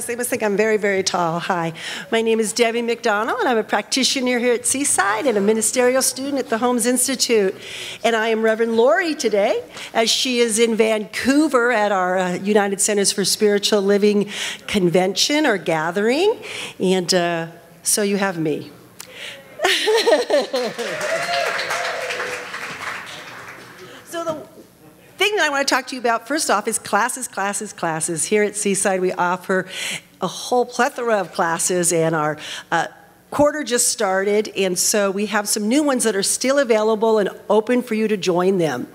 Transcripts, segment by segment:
They must think I'm very, very tall. Hi, my name is Debbie McDonald, and I'm a practitioner here at Seaside and a ministerial student at the Holmes Institute. And I am Reverend Lori today, as she is in Vancouver at our United Centers for Spiritual Living convention or gathering. And so you have me. So the thing that I want to talk to you about first off is classes, classes, classes. Here at Seaside, we offer a whole plethora of classes, and our quarter just started, and so we have some new ones that are still available and open for you to join them.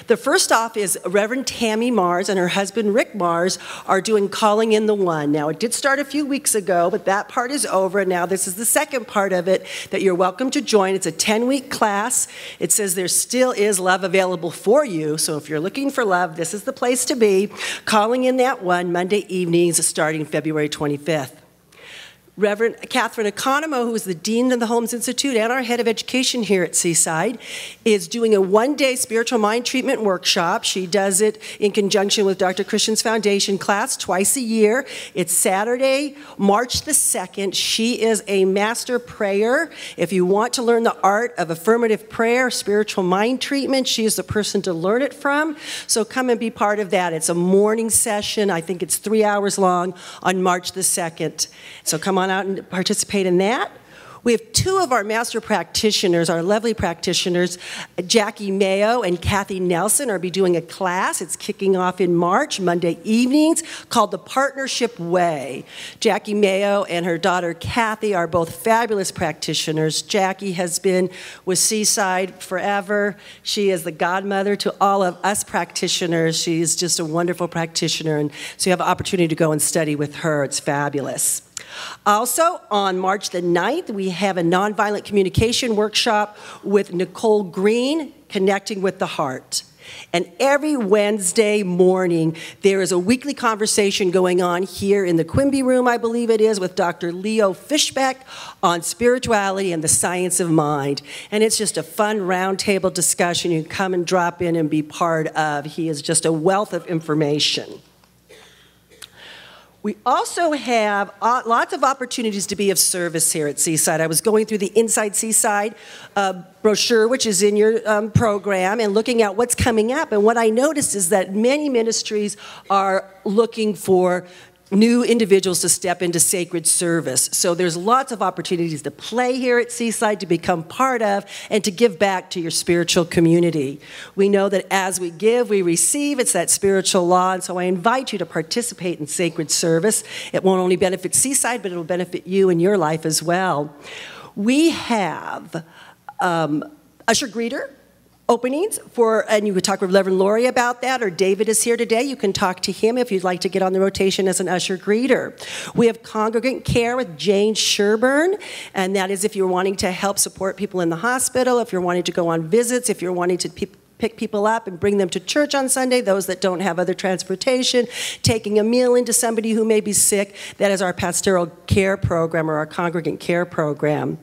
The first off is Reverend Tammy Mars and her husband Rick Mars are doing Calling in the One. Now, it did start a few weeks ago, but that part is over, and now this is the second part of it that you're welcome to join. It's a 10-week class. It says there still is love available for you, so if you're looking for love, this is the place to be. Calling in that One, Monday evenings starting February 25th. Reverend Catherine Economo, who is the Dean of the Holmes Institute and our head of education here at Seaside, is doing a one-day spiritual mind treatment workshop. She does it in conjunction with Dr. Christian's Foundation class twice a year. It's Saturday, March the 2nd. She is a master prayer. If you want to learn the art of affirmative prayer, spiritual mind treatment, she is the person to learn it from. So come and be part of that. It's a morning session. I think it's 3 hours long on March the 2nd. So come on out and participate in that. We have two of our master practitioners, our lovely practitioners, Jackie Mayo and Kathy Nelson, are be doing a class. It's kicking off in March, Monday evenings, called The Partnership Way. Jackie Mayo and her daughter Kathy are both fabulous practitioners. Jackie has been with Seaside forever. She is the godmother to all of us practitioners. She is just a wonderful practitioner, and so you have an opportunity to go and study with her. It's fabulous. Also, on March the 9th, we have a nonviolent communication workshop with Nicole Green, Connecting with the Heart. And every Wednesday morning, there is a weekly conversation going on here in the Quimby Room, I believe it is, with Dr. Leo Fishbeck on spirituality and the science of mind. And it's just a fun roundtable discussion you can come and drop in and be part of. He is just a wealth of information. We also have lots of opportunities to be of service here at Seaside. I was going through the Inside Seaside brochure, which is in your program, and looking at what's coming up. And what I noticed is that many ministries are looking for new individuals to step into sacred service. So there's lots of opportunities to play here at Seaside, to become part of, and to give back to your spiritual community. We know that as we give, we receive. It's that spiritual law, and so I invite you to participate in sacred service. It won't only benefit Seaside, but it'll benefit you in your life as well. We have usher greeter openings and you could talk with Reverend Lori about that, or David is here today. You can talk to him if you'd like to get on the rotation as an usher greeter. We have congregant care with Jane Sherburne, and that is if you're wanting to help support people in the hospital, if you're wanting to go on visits, if you're wanting to pick people up and bring them to church on Sunday, those that don't have other transportation, taking a meal into somebody who may be sick. That is our pastoral care program, or our congregant care program.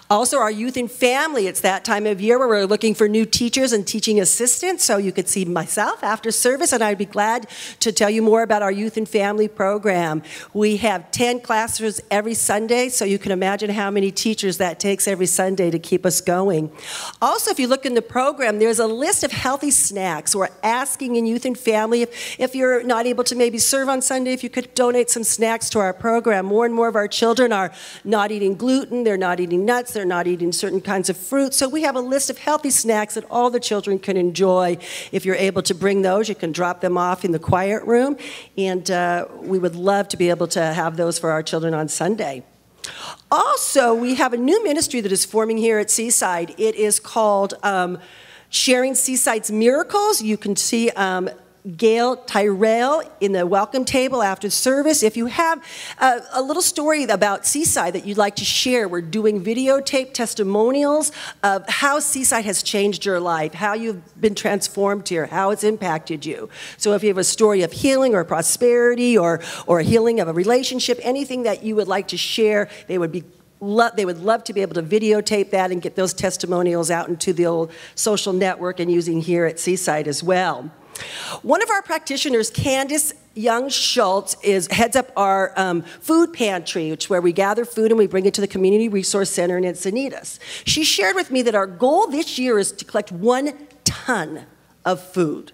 Also, our youth and family, it's that time of year where we're looking for new teachers and teaching assistants, so you could see myself after service, and I'd be glad to tell you more about our youth and family program. We have 10 classrooms every Sunday, so you can imagine how many teachers that takes every Sunday to keep us going. Also, if you look in the program, there's a list of healthy snacks. We're asking in youth and family, if you're not able to maybe serve on Sunday, if you could donate some snacks to our program. More and more of our children are not eating gluten, they're not eating eating nuts, they're not eating certain kinds of fruit. So we have a list of healthy snacks that all the children can enjoy. If you're able to bring those, you can drop them off in the quiet room. And we would love to be able to have those for our children on Sunday. Also, we have a new ministry that is forming here at Seaside. It is called Sharing Seaside's Miracles. You can see Gail Tyrell in the welcome table after service. If you have a little story about Seaside that you'd like to share, we're doing videotape testimonials of how Seaside has changed your life, how you've been transformed here, how it's impacted you. So if you have a story of healing or prosperity or a healing of a relationship, anything that you would like to share, they would love to be able to videotape that and get those testimonials out into the old social network and using here at Seaside as well. One of our practitioners, Candace Young-Schultz, heads up our food pantry, which is where we gather food and we bring it to the Community Resource Center in Encinitas. She shared with me that our goal this year is to collect 1 ton of food.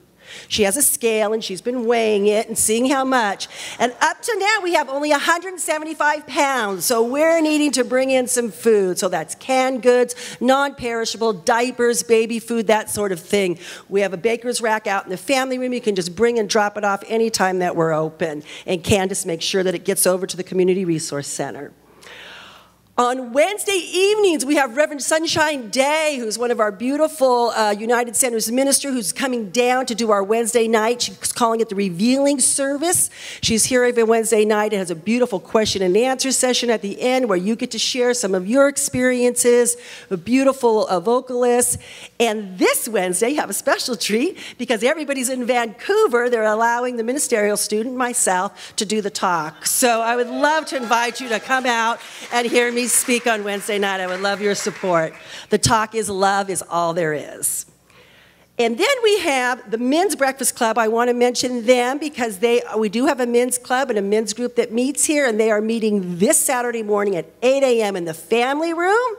She has a scale and she's been weighing it and seeing how much. And up to now, we have only 175 pounds. So we're needing to bring in some food. So that's canned goods, non-perishable, diapers, baby food, that sort of thing. We have a baker's rack out in the family room. You can just bring and drop it off anytime that we're open. And Candace makes sure that it gets over to the Community Resource Center. On Wednesday evenings, we have Reverend Sunshine Day, who's one of our beautiful United Centers minister, who's coming down to do our Wednesday night. She's calling it the Revealing Service. She's here every Wednesday night. It has a beautiful question and answer session at the end where you get to share some of your experiences, a beautiful vocalist. And this Wednesday, you have a special treat because everybody's in Vancouver. They're allowing the ministerial student, myself, to do the talk. So I would love to invite you to come out and hear me speak on Wednesday night. I would love your support. The talk is love is all there is. And then we have the Men's Breakfast Club. I want to mention them because we do have a men's club and a men's group that meets here, and they are meeting this Saturday morning at 8 a.m. in the family room.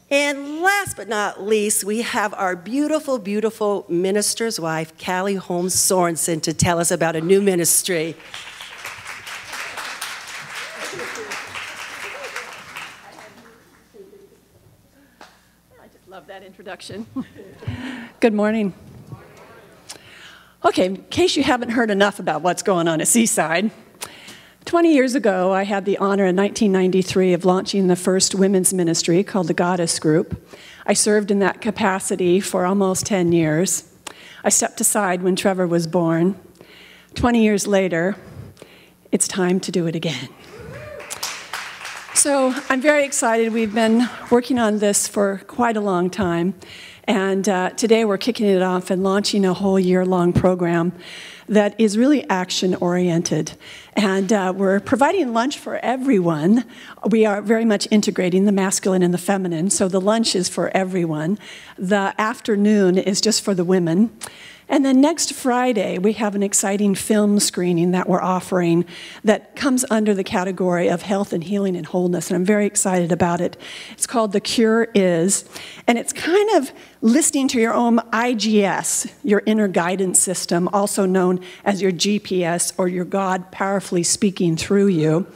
And last but not least, we have our beautiful, beautiful minister's wife, Callie Holmes Sorensen, to tell us about a new ministry. Love that introduction. Good morning. Okay, in case you haven't heard enough about what's going on at Seaside, 20 years ago, I had the honor in 1993 of launching the first women's ministry called the Goddess Group. I served in that capacity for almost 10 years. I stepped aside when Trevor was born. 20 years later, it's time to do it again. So I'm very excited. We've been working on this for quite a long time. And today we're kicking it off and launching a whole year-long program that is really action-oriented. And we're providing lunch for everyone. We are very much integrating the masculine and the feminine, so the lunch is for everyone. The afternoon is just for the women. And then next Friday, we have an exciting film screening that we're offering that comes under the category of health and healing and wholeness, and I'm very excited about it. It's called The Cure Is, and it's kind of listening to your own IGS, your inner guidance system, also known as your GPS, or your God powerfully speaking through you.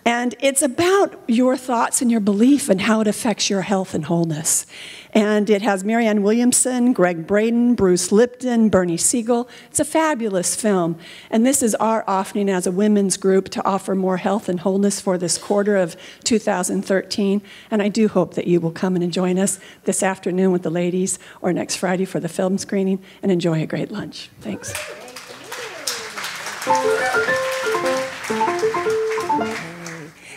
And it's about your thoughts and your belief and how it affects your health and wholeness. And it has Marianne Williamson, Greg Braden, Bruce Lipton, Bernie Siegel. It's a fabulous film. And this is our offering as a women's group to offer more health and wholeness for this quarter of 2013. And I do hope that you will come and join us this afternoon with the ladies or next Friday for the film screening and enjoy a great lunch. Thanks.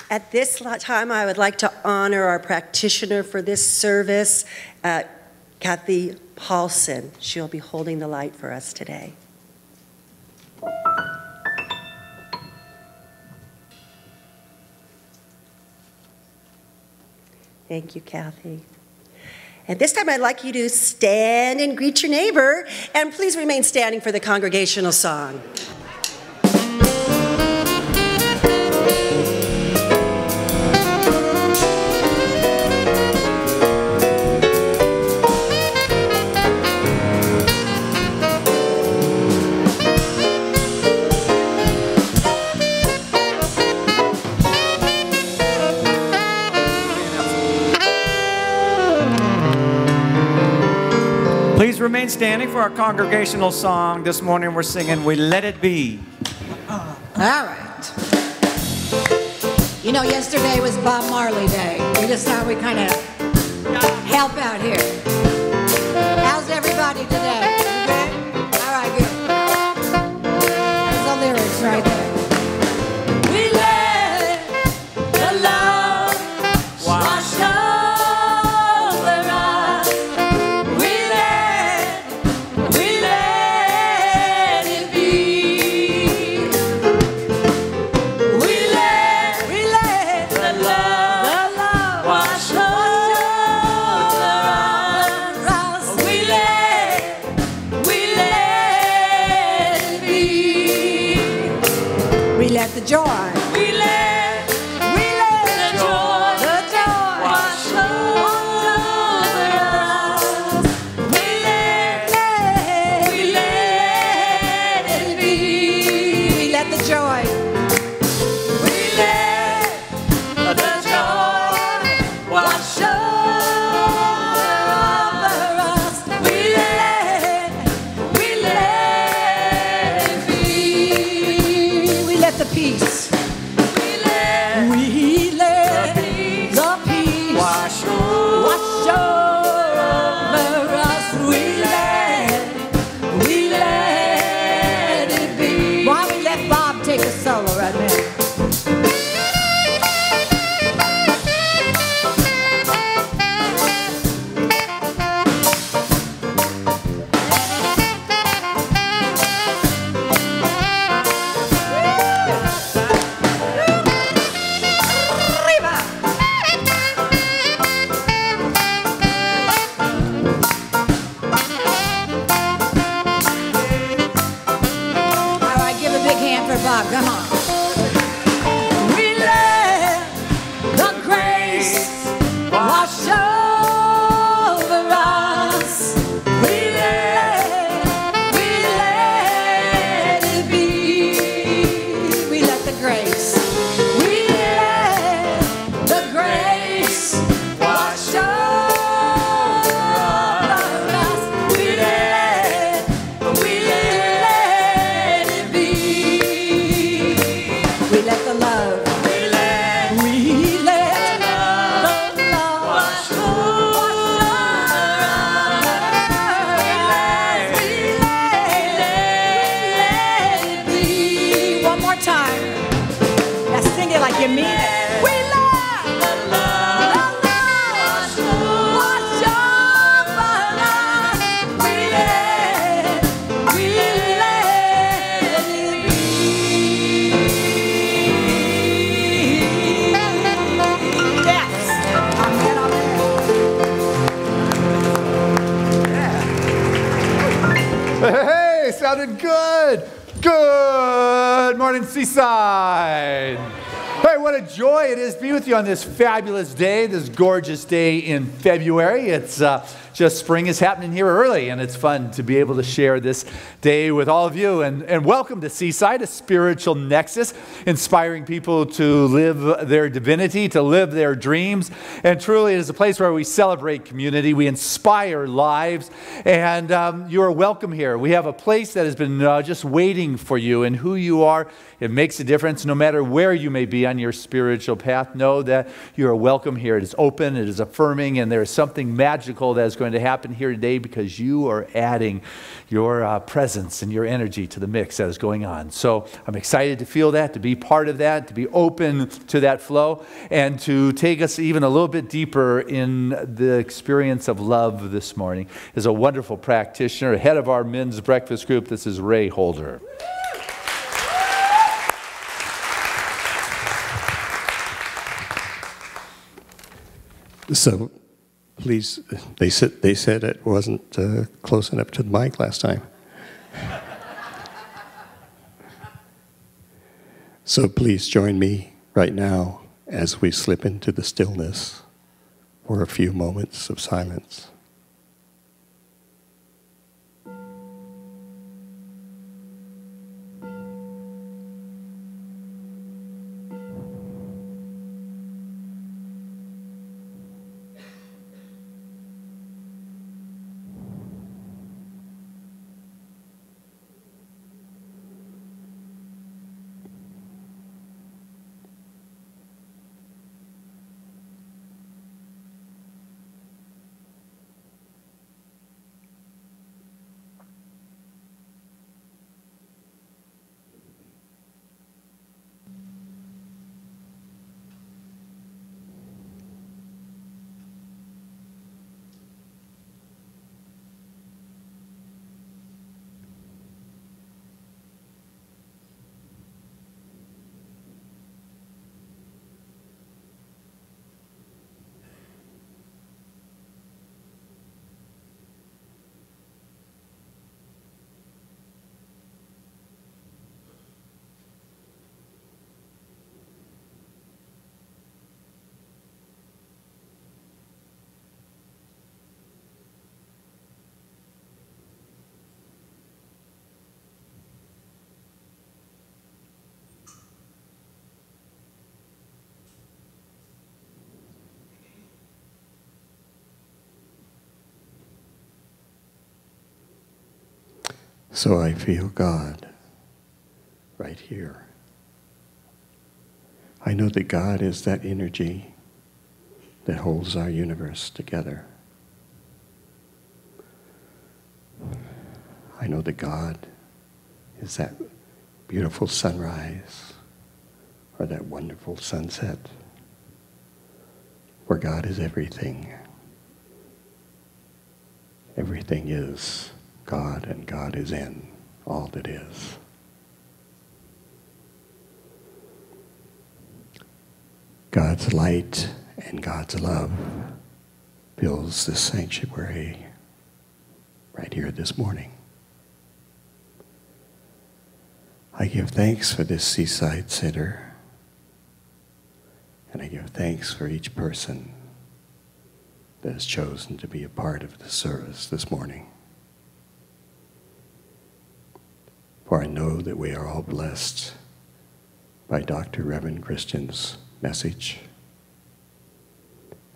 At this time, I would like to honor our practitioner for this service, Kathy Paulson. She'll be holding the light for us today. Thank you, Kathy. And this time, I'd like you to stand and greet your neighbor, and please remain standing for the congregational song. Please remain standing for our congregational song. This morning we're singing "We Let It Be." All right. You know, yesterday was Bob Marley Day. We just thought we'd kind of help out here. How's everybody today? All right, good. There's the lyrics right there. We let the love wash over us. We let it be. We let the love wash over us. We let it be. We let the joy. We let the joy wash over us. We let it be. We let the joy. We let the joy wash over us. We let it be. We let the peace. We let the peace wash over us. We let it be. Why don't we let Bob take a solo right now? All right, give a big hand for Bob. Come on. We let the grace wash over us. We let it be. We let the grace. We let the grace wash over us. We let it be. We let the love. We let the love wash over us. We let it be. One more time. Now sing it like you mean it. We let the love wash over us. We let it be. Yes. Amen, amen. Hey, sounded good. Good morning, Seaside. Hey, what a joy it is to be with you on this fabulous day, this gorgeous day in February. It's just spring is happening here early, and it's fun to be able to share this day with all of you. And welcome to Seaside, a spiritual nexus, inspiring people to live their divinity, to live their dreams. And truly, it is a place where we celebrate community, we inspire lives, and you are welcome here. We have a place that has been just waiting for you, and who you are, it makes a difference no matter where you may be on your spiritual path. Know that you are welcome here. It is open, it is affirming, and there is something magical that is going to happen here today because you are adding your presence and your energy to the mix that is going on. So I'm excited to feel that, to be part of that, to be open to that flow, and to take us even a little bit deeper in the experience of love this morning is a wonderful practitioner, head of our men's breakfast group. This is Ray Holder. So, please, they said it wasn't close enough to the mic last time. So please join me right now as we slip into the stillness for a few moments of silence. So I feel God right here. I know that God is that energy that holds our universe together. I know that God is that beautiful sunrise or that wonderful sunset where God is everything. Everything is God, and God is in all that is. God's light and God's love fills this sanctuary right here this morning. I give thanks for this Seaside Center, and I give thanks for each person that has chosen to be a part of the service this morning. For I know that we are all blessed by Dr. Reverend Christian's message,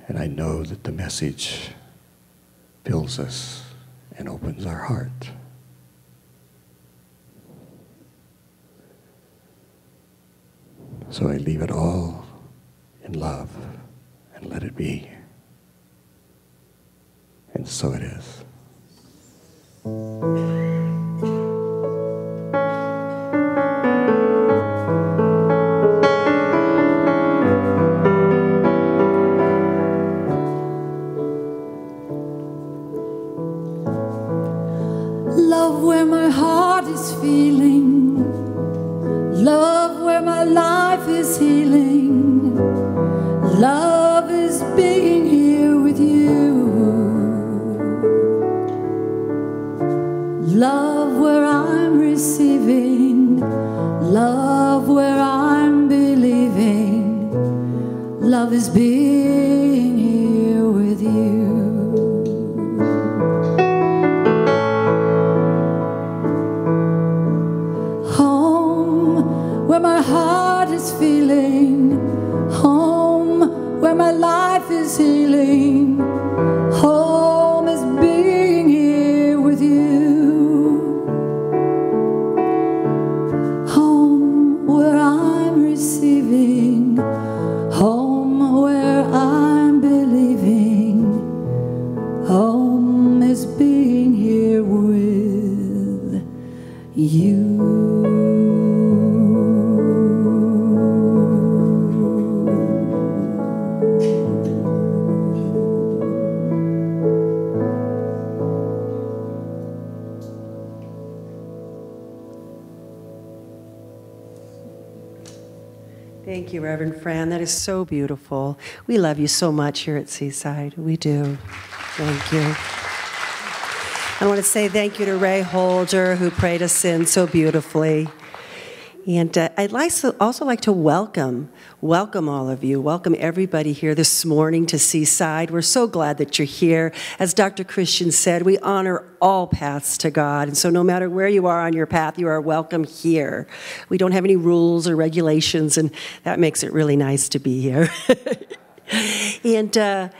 and I know that the message fills us and opens our heart. So I leave it all in love and let it be. And so it is. Love where my heart is feeling, love where my life is healing, love is being here with you, love where I'm receiving, love where I'm believing, love is being here with you. Where my heart is feeling, home where my life is healing, home is being here with you, home where I'm receiving, home where I'm believing, home is being here with you. Thank you, Reverend Fran. That is so beautiful. We love you so much here at Seaside. We do. Thank you. I want to say thank you to Ray Holder, who prayed us in so beautifully. And I'd also like to welcome all of you, welcome everybody here this morning to Seaside. We're so glad that you're here. As Dr. Christian said, we honor all paths to God. And so no matter where you are on your path, you are welcome here. We don't have any rules or regulations, and that makes it really nice to be here. And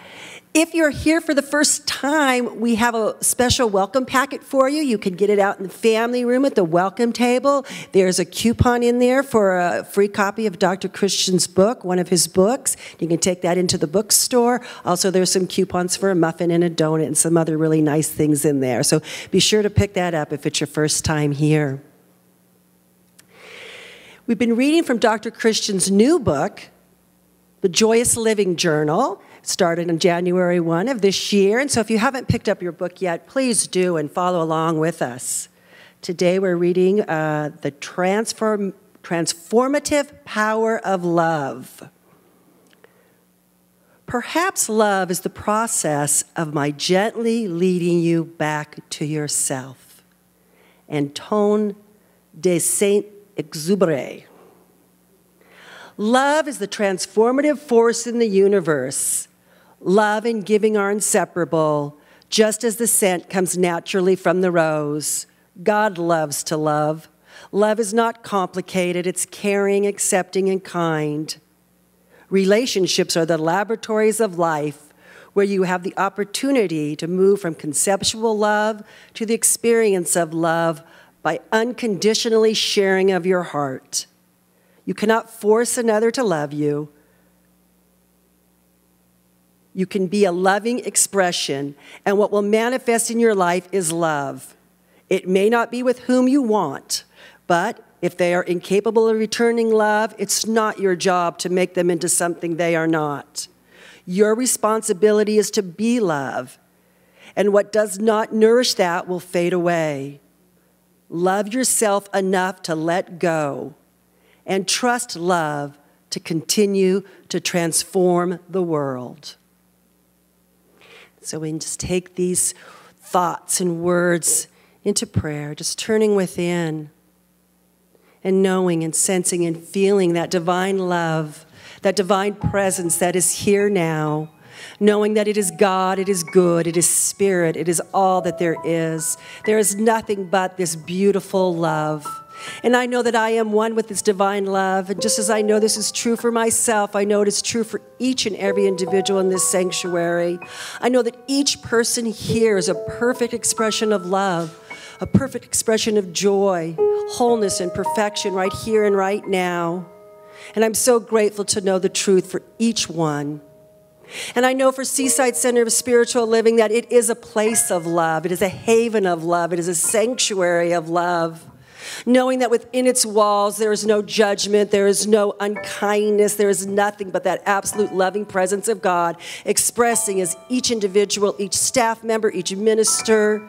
if you're here for the first time, we have a special welcome packet for you. You can get it out in the family room at the welcome table. There's a coupon in there for a free copy of Dr. Christian's book, one of his books. You can take that into the bookstore. Also, there's some coupons for a muffin and a donut and some other really nice things in there. So be sure to pick that up if it's your first time here. We've been reading from Dr. Christian's new book, The Joyous Living Journal. Started on January 1 of this year. And so if you haven't picked up your book yet, please do and follow along with us. Today we're reading The Transformative Power of Love. Perhaps love is the process of my gently leading you back to yourself. Antoine de Saint-Exupéry. Love is the transformative force in the universe. Love and giving are inseparable, just as the scent comes naturally from the rose. God loves to love. Love is not complicated. It's caring, accepting, and kind. Relationships are the laboratories of life where you have the opportunity to move from conceptual love to the experience of love by unconditionally sharing of your heart. You cannot force another to love you. You can be a loving expression, and what will manifest in your life is love. It may not be with whom you want, but if they are incapable of returning love, it's not your job to make them into something they are not. Your responsibility is to be love, and what does not nourish that will fade away. Love yourself enough to let go, and trust love to continue to transform the world. So we can just take these thoughts and words into prayer, just turning within and knowing and sensing and feeling that divine love, that divine presence that is here now, knowing that it is God, it is good, it is spirit, it is all that there is. There is nothing but this beautiful love. And I know that I am one with this divine love. And just as I know this is true for myself, I know it is true for each and every individual in this sanctuary. I know that each person here is a perfect expression of love, a perfect expression of joy, wholeness, and perfection right here and right now. And I'm so grateful to know the truth for each one. And I know for Seaside Center of Spiritual Living that it is a place of love. It is a haven of love. It is a sanctuary of love. Knowing that within its walls there is no judgment, there is no unkindness, there is nothing but that absolute loving presence of God expressing as each individual, each staff member, each minister,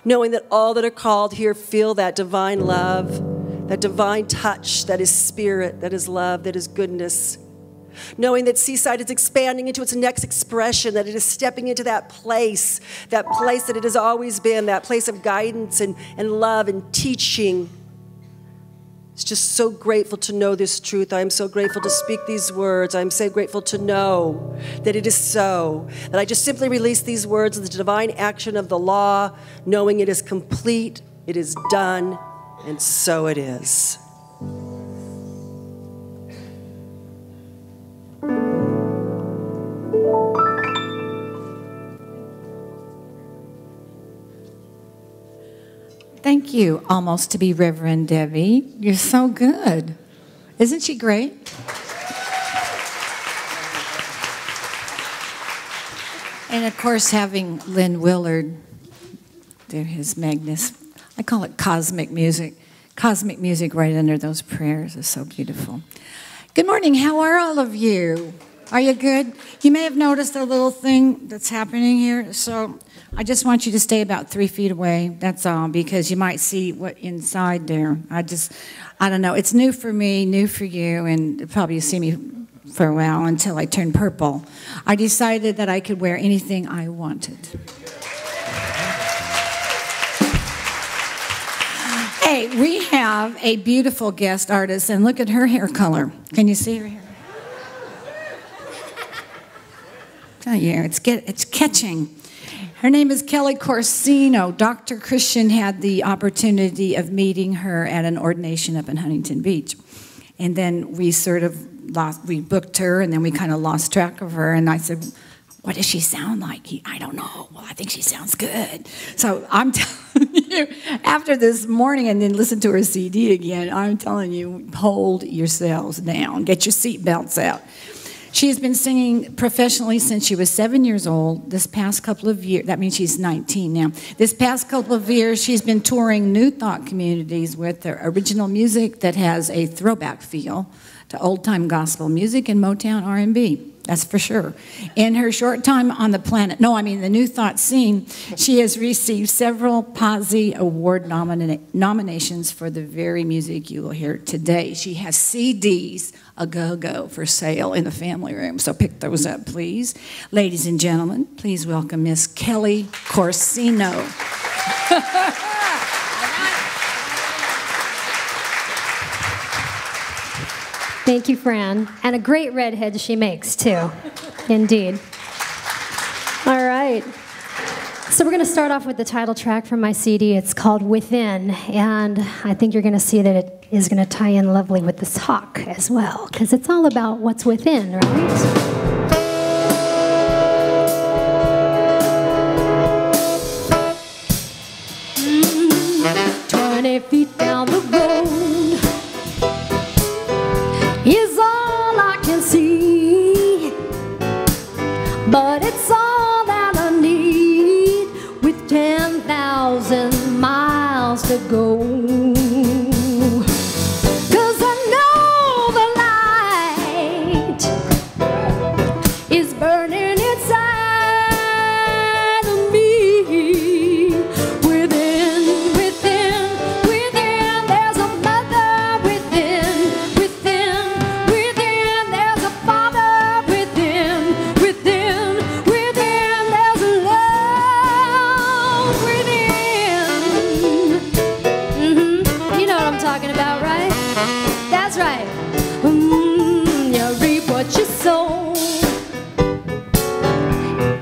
knowing that all that are called here feel that divine love, that divine touch, that is spirit, that is love, that is goodness. Knowing that Seaside is expanding into its next expression, that it is stepping into that place that it has always been, that place of guidance and love and teaching. It's just so grateful to know this truth. I am so grateful to speak these words. I'm so grateful to know that it is so, that I just simply release these words of the divine action of the law, knowing it is complete, it is done, and so it is. Thank you, almost to be Reverend Debbie. You're so good. Isn't she great? And of course, having Lynn Willard do his Magnus, I call it cosmic music. Cosmic music right under those prayers is so beautiful. Good morning. How are all of you? Are you good? You may have noticed a little thing that's happening here. So I just want you to stay about 3 feet away. That's all, because you might see what inside there. I don't know. It's new for me, new for you, and probably you'll see me for a while until I turn purple. I decided that I could wear anything I wanted. Hey, we have a beautiful guest artist, and look at her hair color. Can you see her hair? Oh, yeah, it's catching. Her name is Kelly Corsino. Dr. Christian had the opportunity of meeting her at an ordination up in Huntington Beach. And then we we booked her, and then we kind of lost track of her. And I said, what does she sound like? I don't know. Well, I think she sounds good. So I'm telling you, after this morning and then listen to her CD again, I'm telling you, hold yourselves down. Get your seatbelts out. She has been singing professionally since she was 7 years old. This past couple of years, that means she's 19 now. This past couple of years, she's been touring New Thought communities with her original music that has a throwback feel to old-time gospel music and Motown R&B. That's for sure. In her short time on the planet, the New Thought scene, she has received several Posse Award nominations for the very music you will hear today. She has CDs a go-go for sale in the family room, so pick those up, please. Ladies and gentlemen, please welcome Miss Kelly Corsino. Thank you, Fran. And a great redhead she makes, too. Indeed. All right. So we're going to start off with the title track from my CD. It's called Within. And I think you're going to see that it is going to tie in lovely with this talk as well, because it's all about what's within, right? 25 1,000 miles to go. 'Cause I know the light is burning inside of me. Within, within, within, there's a mother. Within, within, within, there's a father. Within, within, within, there's a love within. You know what I'm talking about, right? That's right. You reap what you sow.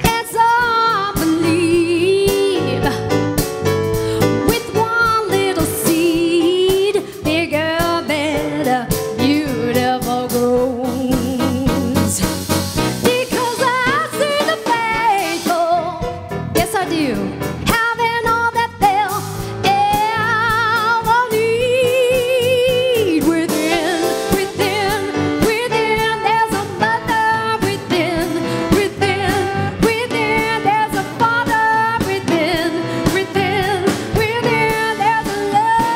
It's all believe. With one little seed, bigger, better, beautiful grows. Because I see the faithful, yes I do, having all that they'll ever need. Within, within, within, there's a mother. Within, within, within, there's a father. Within, within, within, there's a love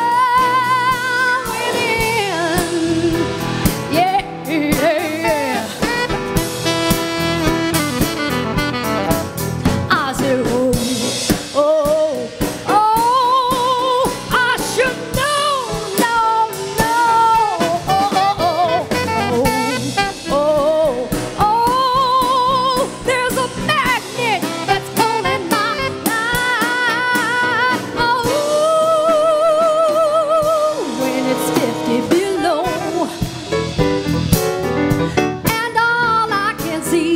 within. Yeah, yeah. I said, oh, oh, oh, I should know, no, no. Oh, there's a magnet that's pulling my life. Oh, when it's 50 below, and all I can see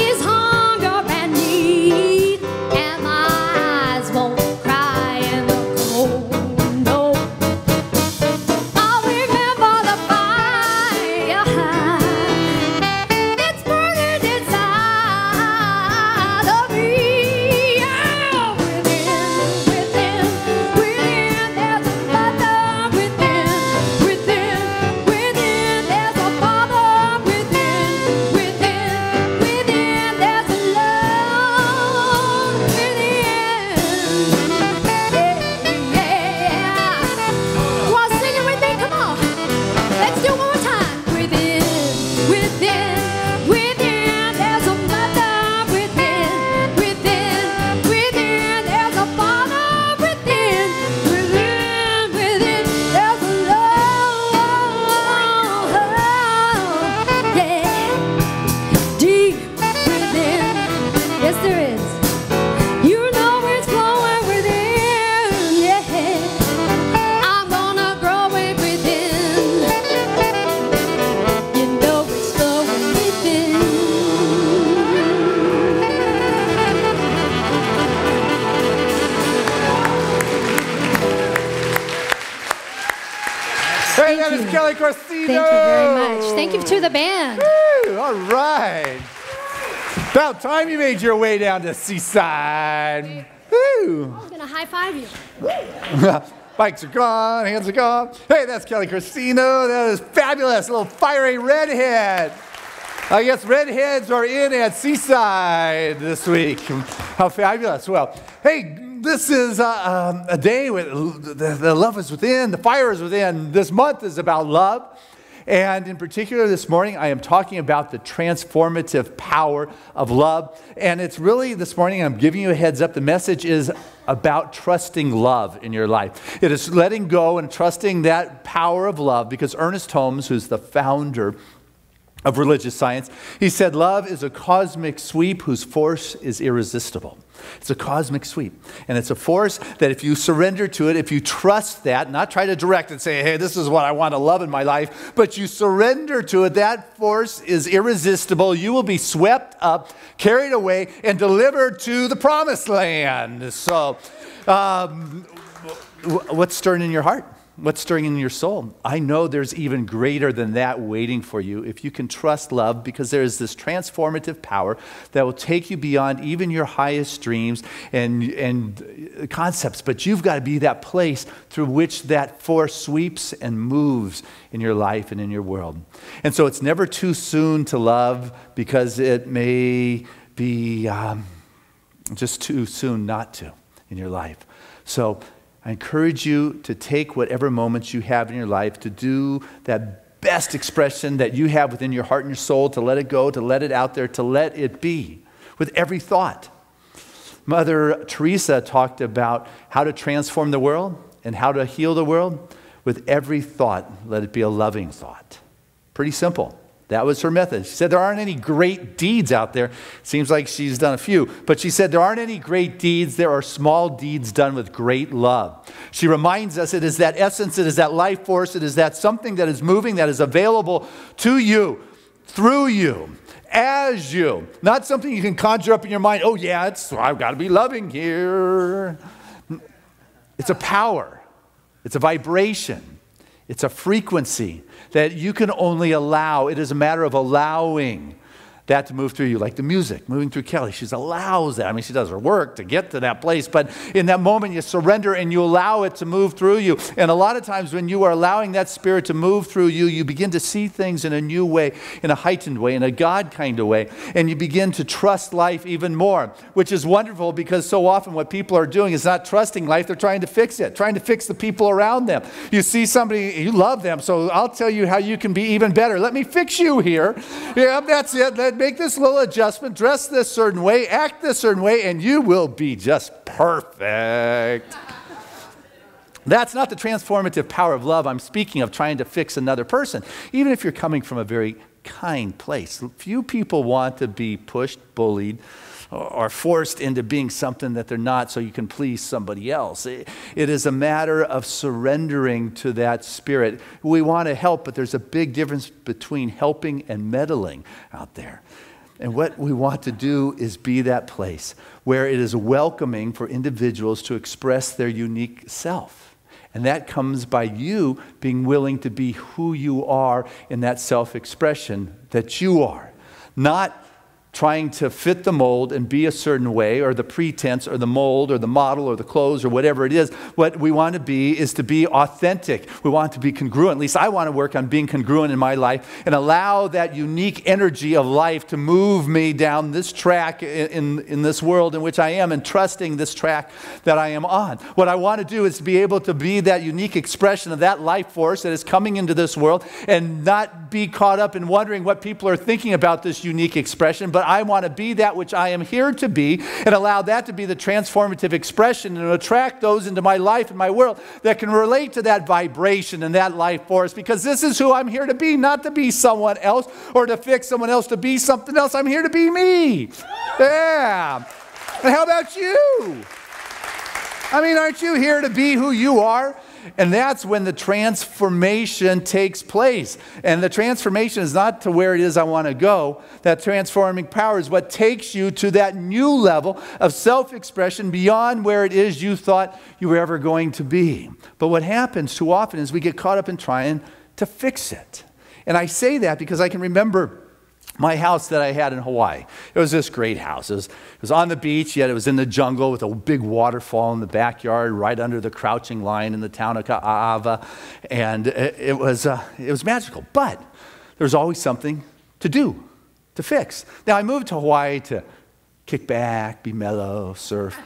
is hunger and need, and my eyes won't cry in the cold. No, I'll remember the fire that's burning inside of me. Yeah, within, within, within, there's a mother. Within, within, within, there's a father. Within, within, within, there's a love within. Yeah. Want to sing it with me? Come on. Let's do it one more time. Within, within, within, there's a mother. Within, within, within, there's a father. Within, within, within, there's a love. Yeah. Deep within, yes there is. You know it's flowing within, yeah. I'm gonna grow it within. You know it's flowing within. Hey, that is Kelly Corsino. Thank you very much. Thank you to the band. Woo, all right. About time you made your way down to Seaside. Woo. I'm gonna high five you. Bikes are gone, hands are gone. Hey, that's Kelly Corsino. That is fabulous. A little fiery redhead. I guess redheads are in at Seaside this week. How fabulous. Well, hey, this is a day with the love is within, the fire is within. This month is about love. And in particular this morning, I am talking about the transformative power of love. And it's really this morning, I'm giving you a heads up, the message is about trusting love in your life. It is letting go and trusting that power of love, because Ernest Holmes, who's the founder of religious science, he said, love is a cosmic sweep whose force is irresistible. It's a cosmic sweep. And it's a force that if you surrender to it, if you trust that, not try to direct it, say, hey, this is what I want to love in my life, but you surrender to it, that force is irresistible. You will be swept up, carried away, and delivered to the promised land. So, what's stirring in your heart? What's stirring in your soul? I know there's even greater than that waiting for you if you can trust love, because there is this transformative power that will take you beyond even your highest dreams and concepts. But you've got to be that place through which that force sweeps and moves in your life and in your world. And so it's never too soon to love, because it may be just too soon not to in your life. So I encourage you to take whatever moments you have in your life to do that best expression that you have within your heart and your soul, to let it go, to let it out there, to let it be with every thought. Mother Teresa talked about how to transform the world and how to heal the world. With every thought, let it be a loving thought. Pretty simple. That was her method. She said there aren't any great deeds out there. Seems like she's done a few. But she said there aren't any great deeds. There are small deeds done with great love. She reminds us it is that essence, it is that life force, it is that something that is moving, that is available to you, through you, as you. Not something you can conjure up in your mind. Oh yeah, I've got to be loving here. It's a power. It's a vibration. It's a frequency that you can only allow. It is a matter of allowing that to move through you, like the music moving through Kelly. She allows that. I mean, she does her work to get to that place, but in that moment you surrender and you allow it to move through you. And a lot of times when you are allowing that spirit to move through you, you begin to see things in a new way, in a heightened way, in a God kind of way, and you begin to trust life even more, which is wonderful because so often what people are doing is not trusting life, they're trying to fix it, trying to fix the people around them. You see somebody, you love them, so I'll tell you how you can be even better. Let me fix you here. Yeah, that's it. Make this little adjustment, dress this certain way, act this certain way, and you will be just perfect. That's not the transformative power of love I'm speaking of, trying to fix another person, even if you're coming from a very kind place. Few people want to be pushed, bullied, or forced into being something that they're not so you can please somebody else. It is a matter of surrendering to that spirit. We want to help, but there's a big difference between helping and meddling out there. And what we want to do is be that place where it is welcoming for individuals to express their unique self. And that comes by you being willing to be who you are in that self-expression that you are. Not trying to fit the mold and be a certain way, or the pretense, or the mold, or the model, or the clothes, or whatever it is. What we want to be is to be authentic. We want to be congruent. At least I want to work on being congruent in my life and allow that unique energy of life to move me down this track in this world in which I am, and trusting this track that I am on. What I want to do is to be able to be that unique expression of that life force that is coming into this world, and not be caught up in wondering what people are thinking about this unique expression, but I want to be that which I am here to be, and allow that to be the transformative expression, and attract those into my life and my world that can relate to that vibration and that life force, because this is who I'm here to be, not to be someone else or to fix someone else to be something else. I'm here to be me. Yeah. And how about you? I mean, aren't you here to be who you are? And that's when the transformation takes place. And the transformation is not to where it is I want to go. That transforming power is what takes you to that new level of self-expression beyond where it is you thought you were ever going to be. But what happens too often is we get caught up in trying to fix it. And I say that because I can remember my house that I had in Hawaii. It was this great house. It was on the beach, yet it was in the jungle with a big waterfall in the backyard right under the crouching lion in the town of Ka'ava. And it was magical. But there was always something to do, to fix. Now, I moved to Hawaii to kick back, be mellow, surf.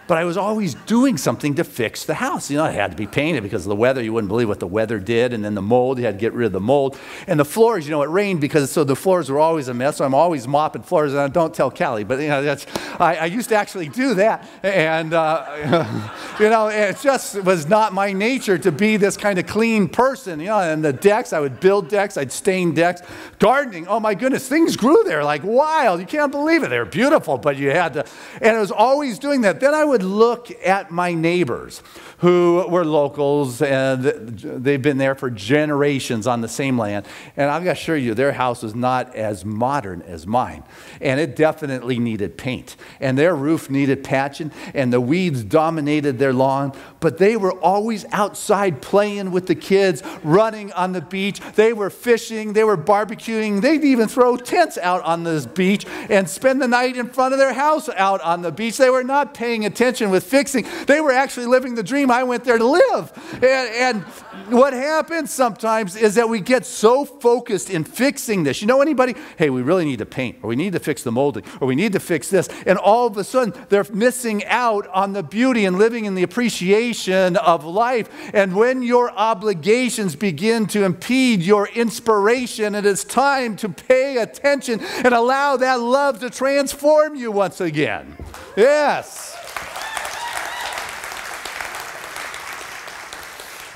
But I was always doing something to fix the house. You know, it had to be painted because of the weather. You wouldn't believe what the weather did. And then the mold, you had to get rid of the mold. And the floors, you know, it rained so the floors were always a mess. So I'm always mopping floors. And I don't tell Callie, but, you know, I used to actually do that. And, you know, it just was not my nature to be this kind of clean person. You know, and the decks, I would build decks. I'd stain decks. Gardening, oh my goodness, things grew there like wild. You can't believe it. They were beautiful, but you had to. And I was always doing that. Then I would look at my neighbors who were locals, and they've been there for generations on the same land. And I've got to assure you, their house was not as modern as mine. And it definitely needed paint. And their roof needed patching, and the weeds dominated their lawn. But they were always outside playing with the kids, running on the beach. They were fishing, they were barbecuing. They'd even throw tents out on this beach and spend the night in front of their house out on the beach. They were not paying attention attention with fixing. They were actually living the dream. I went there to live. And what happens sometimes is that we get so focused in fixing this. You know anybody? Hey, we really need to paint, or we need to fix the molding, or we need to fix this. And all of a sudden, they're missing out on the beauty and living in the appreciation of life. And when your obligations begin to impede your inspiration, it is time to pay attention and allow that love to transform you once again. Yes.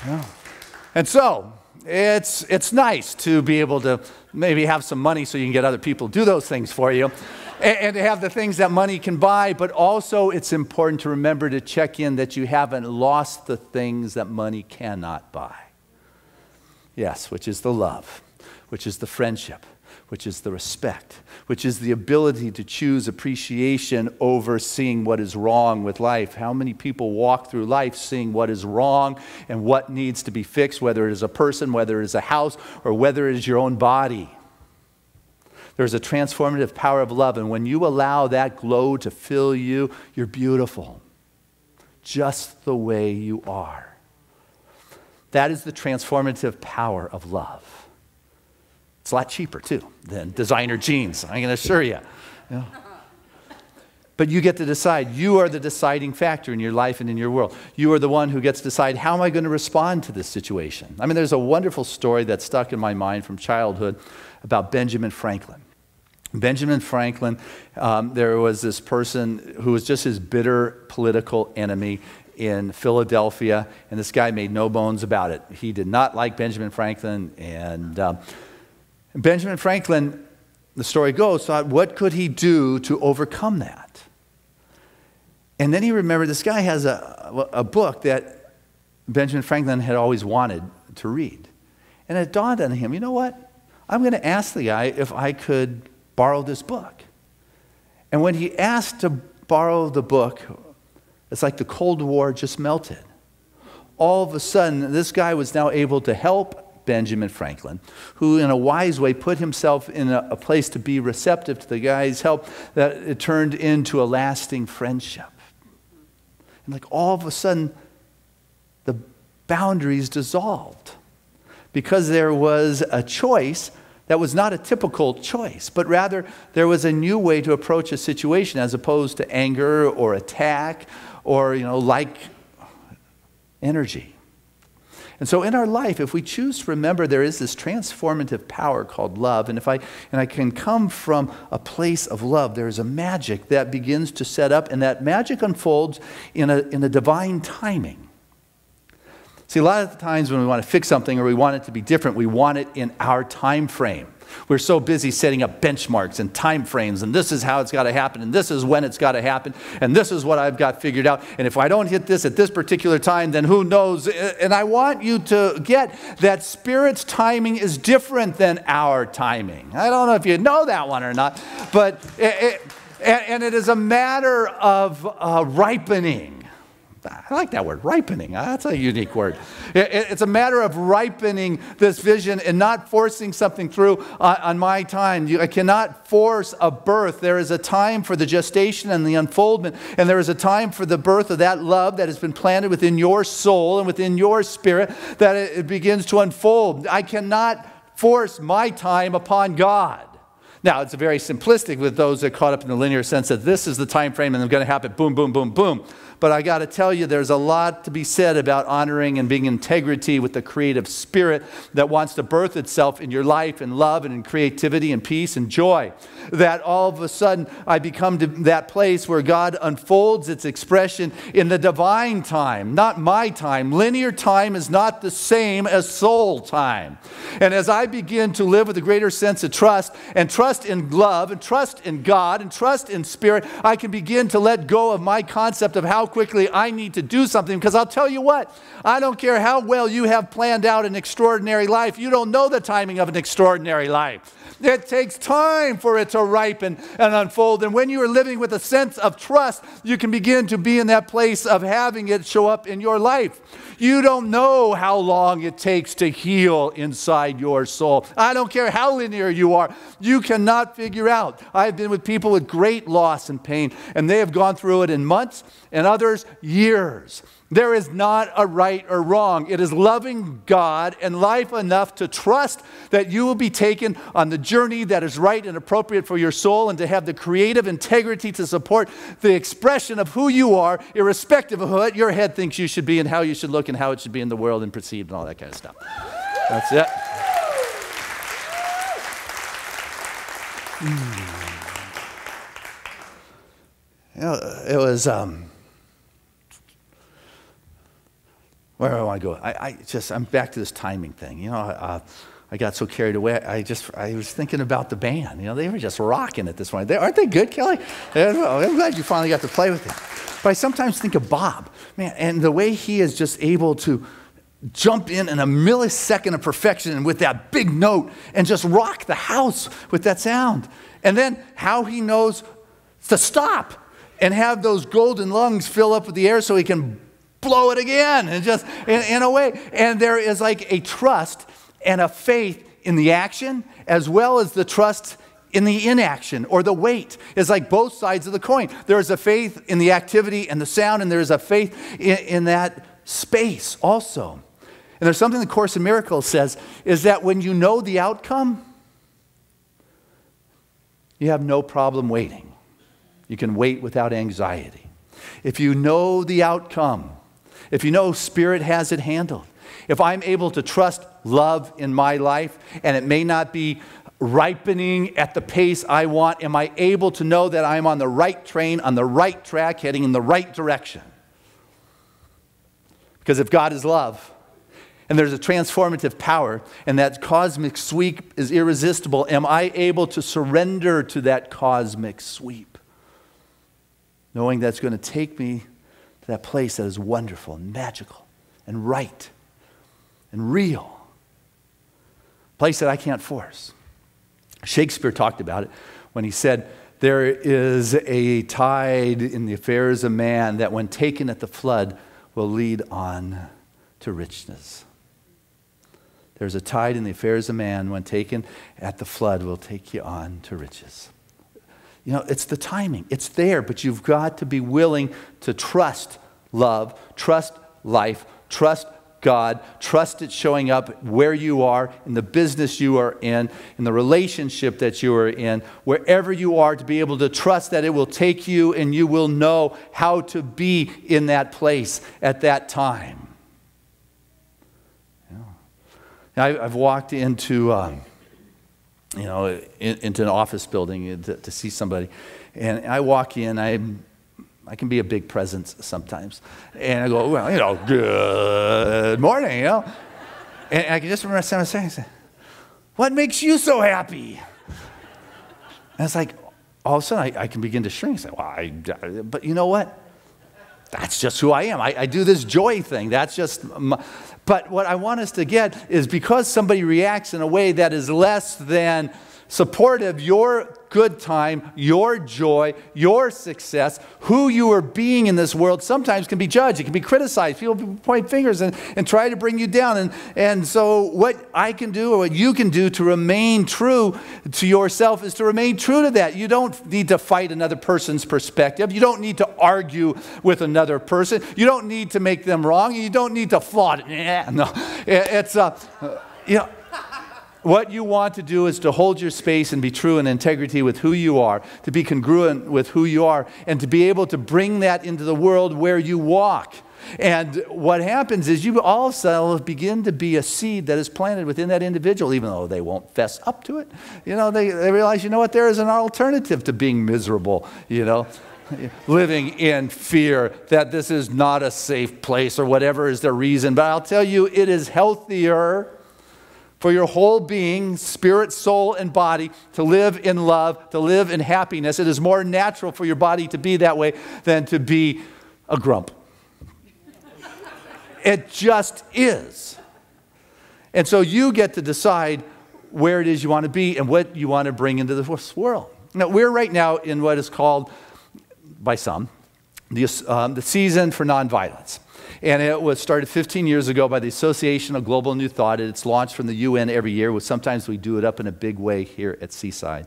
Yeah. And so, it's nice to be able to maybe have some money so you can get other people to do those things for you, and to have the things that money can buy, but also it's important to remember to check in that you haven't lost the things that money cannot buy. Yes, which is the love, which is the friendship, which is the respect, which is the ability to choose appreciation over seeing what is wrong with life. How many people walk through life seeing what is wrong and what needs to be fixed, whether it is a person, whether it is a house, or whether it is your own body? There's a transformative power of love, and when you allow that glow to fill you, you're beautiful, just the way you are. That is the transformative power of love. It's a lot cheaper, too, than designer jeans, I can assure you. Yeah. But you get to decide. You are the deciding factor in your life and in your world. You are the one who gets to decide, how am I going to respond to this situation? I mean, there's a wonderful story that stuck in my mind from childhood about Benjamin Franklin. Benjamin Franklin, there was this person who was just his bitter political enemy in Philadelphia, and this guy made no bones about it. He did not like Benjamin Franklin, and Benjamin Franklin, the story goes, thought, what could he do to overcome that? And then he remembered this guy has a book that Benjamin Franklin had always wanted to read. And it dawned on him, you know what? I'm going to ask the guy if I could borrow this book. And when he asked to borrow the book, it's like the Cold War just melted. All of a sudden, this guy was now able to help Benjamin Franklin, who in a wise way put himself in a place to be receptive to the guy's help, that it turned into a lasting friendship. And like all of a sudden, the boundaries dissolved because there was a choice that was not a typical choice, but rather there was a new way to approach a situation as opposed to anger or attack or, like energy. And so in our life, if we choose to remember there is this transformative power called love, and I can come from a place of love, there is a magic that begins to set up, and that magic unfolds in a divine timing. See, a lot of the times when we want to fix something or we want it to be different, we want it in our time frame. We're so busy setting up benchmarks and time frames, and this is how it's got to happen, and this is when it's got to happen, and this is what I've got figured out, and if I don't hit this at this particular time, then who knows? And I want you to get that Spirit's timing is different than our timing. I don't know if you know that one or not, but it is a matter of ripening. I like that word, ripening. That's a unique word. It's a matter of ripening this vision and not forcing something through on my time. I cannot force a birth. There is a time for the gestation and the unfoldment, and there is a time for the birth of that love that has been planted within your soul and within your spirit, that it begins to unfold. I cannot force my time upon God. Now, it's very simplistic with those that are caught up in the linear sense that this is the time frame and it's going to happen, boom, boom, boom, boom. But I got to tell you, there's a lot to be said about honoring and being in integrity with the creative spirit that wants to birth itself in your life in love and in creativity and peace and joy. That all of a sudden I become to that place where God unfolds its expression in the divine time, not my time. Linear time is not the same as soul time. And as I begin to live with a greater sense of trust, and trust in love, and trust in God, and trust in spirit, I can begin to let go of my concept of how quickly I need to do something, because I'll tell you what, I don't care how well you have planned out an extraordinary life, you don't know the timing of an extraordinary life. It takes time for it to ripen and unfold, and when you are living with a sense of trust, you can begin to be in that place of having it show up in your life. You don't know how long it takes to heal inside your soul. I don't care how linear you are. You cannot figure out. I've been with people with great loss and pain, and they have gone through it in months, and others' years. There is not a right or wrong. It is loving God and life enough to trust that you will be taken on the journey that is right and appropriate for your soul, and to have the creative integrity to support the expression of who you are, irrespective of what your head thinks you should be and how you should look and how it should be in the world and perceived and all that kind of stuff. That's it. You know, it was... where do I want to go? I'm back to this timing thing. You know, I got so carried away. I was thinking about the band. You know, they were just rocking at this point. Aren't they good, Kelly? I'm glad you finally got to play with them. But I sometimes think of Bob, man, and the way he is just able to jump in a millisecond of perfection and with that big note and just rock the house with that sound. And then how he knows to stop and have those golden lungs fill up with the air so he can blow it again, and just in a way. And there is like a trust and a faith in the action, as well as the trust in the inaction, or the weight. It's like both sides of the coin. There is a faith in the activity and the sound, and there is a faith in that space also. And there's something the Course in Miracles says, is that when you know the outcome, you have no problem waiting. You can wait without anxiety. If you know the outcome, if you know Spirit has it handled, if I'm able to trust love in my life, and it may not be ripening at the pace I want, am I able to know that I'm on the right train, on the right track, heading in the right direction? Because if God is love, and there's a transformative power, and that cosmic sweep is irresistible, am I able to surrender to that cosmic sweep, knowing that's going to take me to that place that is wonderful and magical and right and real, a place that I can't force. Shakespeare talked about it when he said, there is a tide in the affairs of man that when taken at the flood will lead on to richness. There's a tide in the affairs of man when taken at the flood will take you on to riches. You know, it's the timing. It's there, but you've got to be willing to trust love, trust life, trust God, trust it showing up where you are, in the business you are in the relationship that you are in, wherever you are, to be able to trust that it will take you and you will know how to be in that place at that time. You know, I've walked into into an office building to see somebody. And I walk in, I can be a big presence sometimes. And I go, well, good morning, And I can just remember saying, what makes you so happy? And it's like, all of a sudden, I can begin to shrink. Say, well, but you know what? That's just who I am. I do this joy thing. That's just but what I want us to get is, because somebody reacts in a way that is less than supportive, your good time, your joy, your success, who you are being in this world sometimes can be judged. It can be criticized. People point fingers and try to bring you down. And so what I can do, or what you can do to remain true to yourself, is to remain true to that. You don't need to fight another person's perspective. You don't need to argue with another person. You don't need to make them wrong. You don't need to flaunt it. No, it's what you want to do is to hold your space and be true in integrity with who you are, to be congruent with who you are, and to be able to bring that into the world where you walk. And what happens is you also begin to be a seed that is planted within that individual, even though they won't fess up to it. They realize, there is an alternative to being miserable, living in fear that this is not a safe place or whatever is the reason. But I'll tell you, it is healthier for your whole being, spirit, soul, and body, to live in love, to live in happiness. It is more natural for your body to be that way than to be a grump. It just is. And so you get to decide where it is you want to be and what you want to bring into this world. Now, we're right now in what is called, by some, the season for nonviolence. And it was started 15 years ago by the Association of Global New Thought. It's launched from the UN every year. Sometimes we do it up in a big way here at Seaside.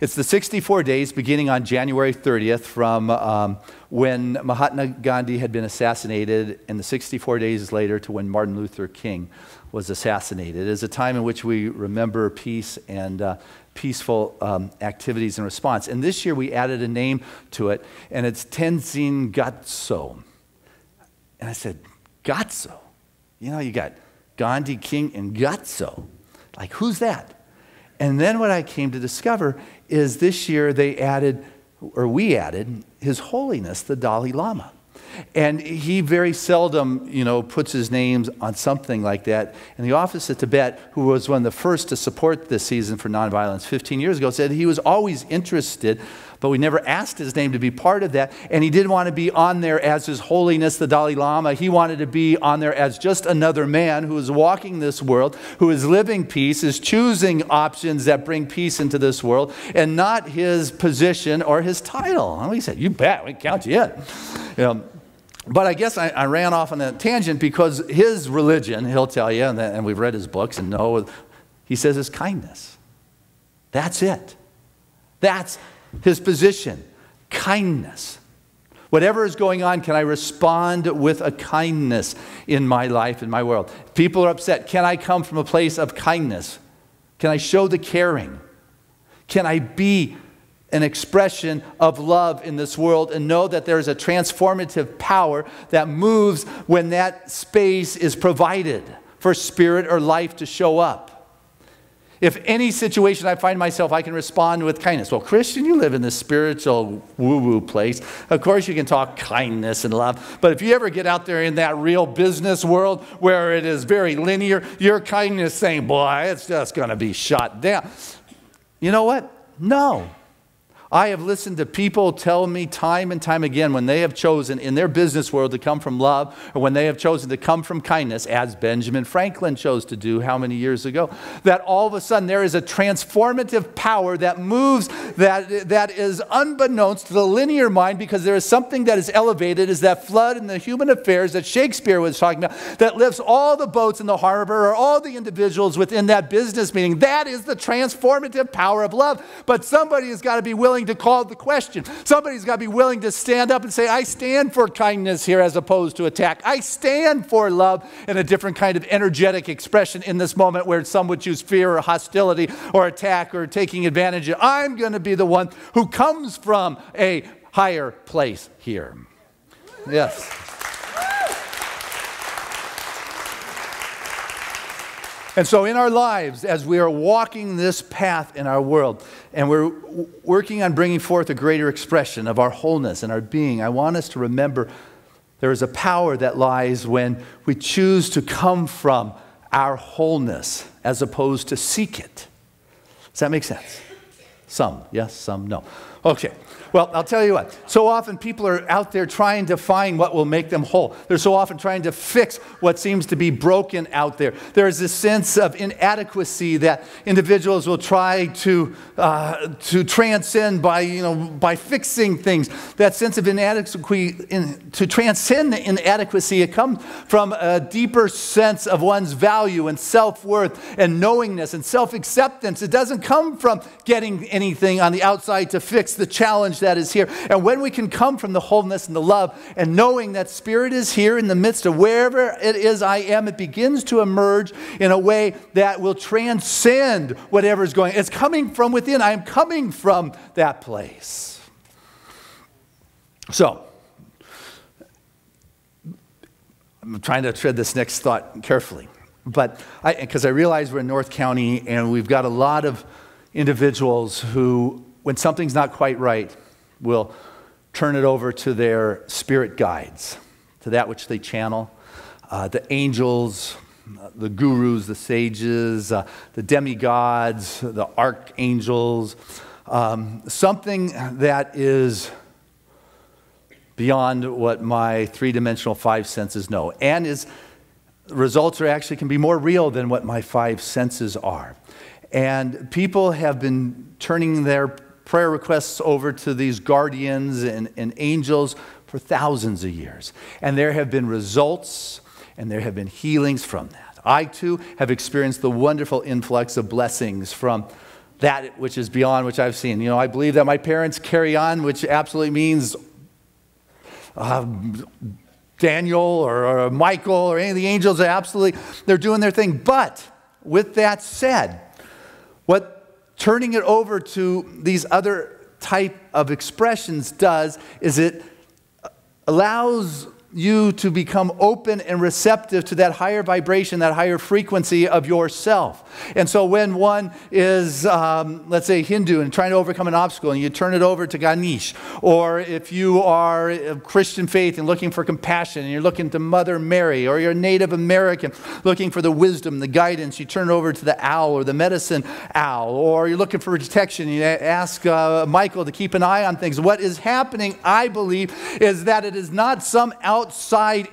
It's the 64 days beginning on January 30th from when Mahatma Gandhi had been assassinated, and the 64 days later to when Martin Luther King was assassinated. It is a time in which we remember peace and peaceful activities in response. And this year we added a name to it, and it's Tenzin Gyatso. And I said, Gyatso? You know, you got Gandhi, King, and Gyatso. Like, who's that? And then what I came to discover is this year they added, or we added, His Holiness, the Dalai Lama. And he very seldom, puts his names on something like that. And the Office of Tibet, who was one of the first to support this season for nonviolence 15 years ago, said he was always interested, but we never asked his name to be part of that. And he didn't want to be on there as His Holiness, the Dalai Lama. He wanted to be on there as just another man who is walking this world, who is living peace, is choosing options that bring peace into this world, and not his position or his title. And we said, you bet, we count you in. But I guess I ran off on that tangent because his religion, he'll tell you, and we've read his books and know, he says is kindness. That's it. That's his position, kindness. Whatever is going on, can I respond with a kindness in my life, in my world? People are upset. Can I come from a place of kindness? Can I show the caring? Can I be an expression of love in this world and know that there is a transformative power that moves when that space is provided for spirit or life to show up? If any situation I find myself, I can respond with kindness. Well, Christian, you live in this spiritual woo-woo place. Of course you can talk kindness and love. But if you ever get out there in that real business world where it is very linear, your kindness saying, boy, it's just going to be shot down. You know what? No. I have listened to people tell me time and time again when they have chosen in their business world to come from love, or when they have chosen to come from kindness, as Benjamin Franklin chose to do how many years ago, that all of a sudden there is a transformative power that moves that is unbeknownst to the linear mind, because there is something that is elevated as that flood in the human affairs that Shakespeare was talking about, that lifts all the boats in the harbor or all the individuals within that business meeting. That is the transformative power of love. But somebody has got to be willing to call the question. Somebody's got to be willing to stand up and say, I stand for kindness here as opposed to attack. I stand for love and a different kind of energetic expression in this moment where some would choose fear or hostility or attack or taking advantage of. I'm going to be the one who comes from a higher place here. Yes. And so in our lives, as we are walking this path in our world, and we're working on bringing forth a greater expression of our wholeness and our being, I want us to remember there is a power that lies when we choose to come from our wholeness as opposed to seek it. Does that make sense? Some yes, some no. Okay. Well, I'll tell you what. So often people are out there trying to find what will make them whole. They're so often trying to fix what seems to be broken out there. There is this sense of inadequacy that individuals will try to transcend by fixing things. That sense of inadequacy, to transcend the inadequacy, it comes from a deeper sense of one's value and self-worth and knowingness and self-acceptance. It doesn't come from getting anything on the outside to fix the challenge that is here. And when we can come from the wholeness and the love and knowing that Spirit is here in the midst of wherever it is I am, it begins to emerge in a way that will transcend whatever is going on. It's coming from within. I am coming from that place. So, I'm trying to tread this next thought carefully. But because I realize we're in North County and we've got a lot of individuals who, when something's not quite right, will turn it over to their spirit guides, to that which they channel, the angels, the gurus, the sages, the demigods, the archangels, something that is beyond what my three-dimensional five senses know, and results actually can be more real than what my five senses are. And people have been turning their prayer requests over to these guardians and angels for thousands of years. And there have been results and there have been healings from that. I too have experienced the wonderful influx of blessings from that which is beyond which I've seen. You know, I believe that my parents carry on, which absolutely means Daniel or Michael or any of the angels, they're doing their thing. But with that said, what turning it over to these other type of expressions does is it allows you to become open and receptive to that higher vibration, that higher frequency of yourself. And so when one is, let's say, Hindu and trying to overcome an obstacle, and you turn it over to Ganesh, or if you are a Christian faith and looking for compassion, and you're looking to Mother Mary, or you're Native American looking for the wisdom, the guidance, you turn it over to the owl or the medicine owl, or you're looking for protection, you ask Michael to keep an eye on things. What is happening, I believe, is that it is not some outside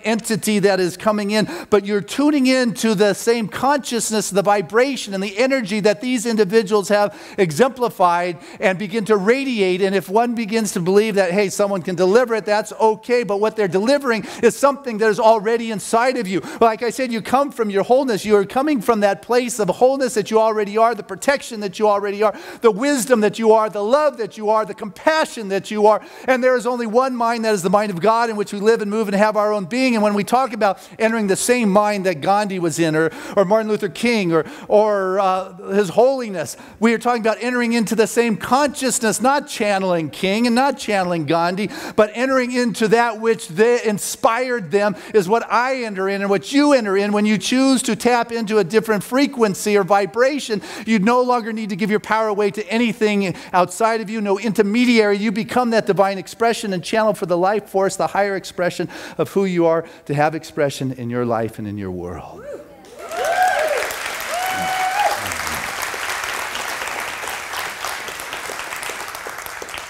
entity that is coming in, but you're tuning in to the same consciousness, the vibration and the energy that these individuals have exemplified and begin to radiate. And if one begins to believe that, hey, someone can deliver it, that's okay, but what they're delivering is something that is already inside of you. Like I said, you come from your wholeness. You are coming from that place of wholeness that you already are, the protection that you already are, the wisdom that you are, the love that you are, the compassion that you are. And there is only one mind, that is the mind of God, in which we live and move and have our own being. And when we talk about entering the same mind that Gandhi was in, or Martin Luther King, or His Holiness, we are talking about entering into the same consciousness, not channeling King and not channeling Gandhi, but entering into that which they inspired them is what I enter in and what you enter in. When you choose to tap into a different frequency or vibration, you no longer need to give your power away to anything outside of you, no intermediary. You become that divine expression and channel for the life force, the higher expression of who you are, to have expression in your life and in your world.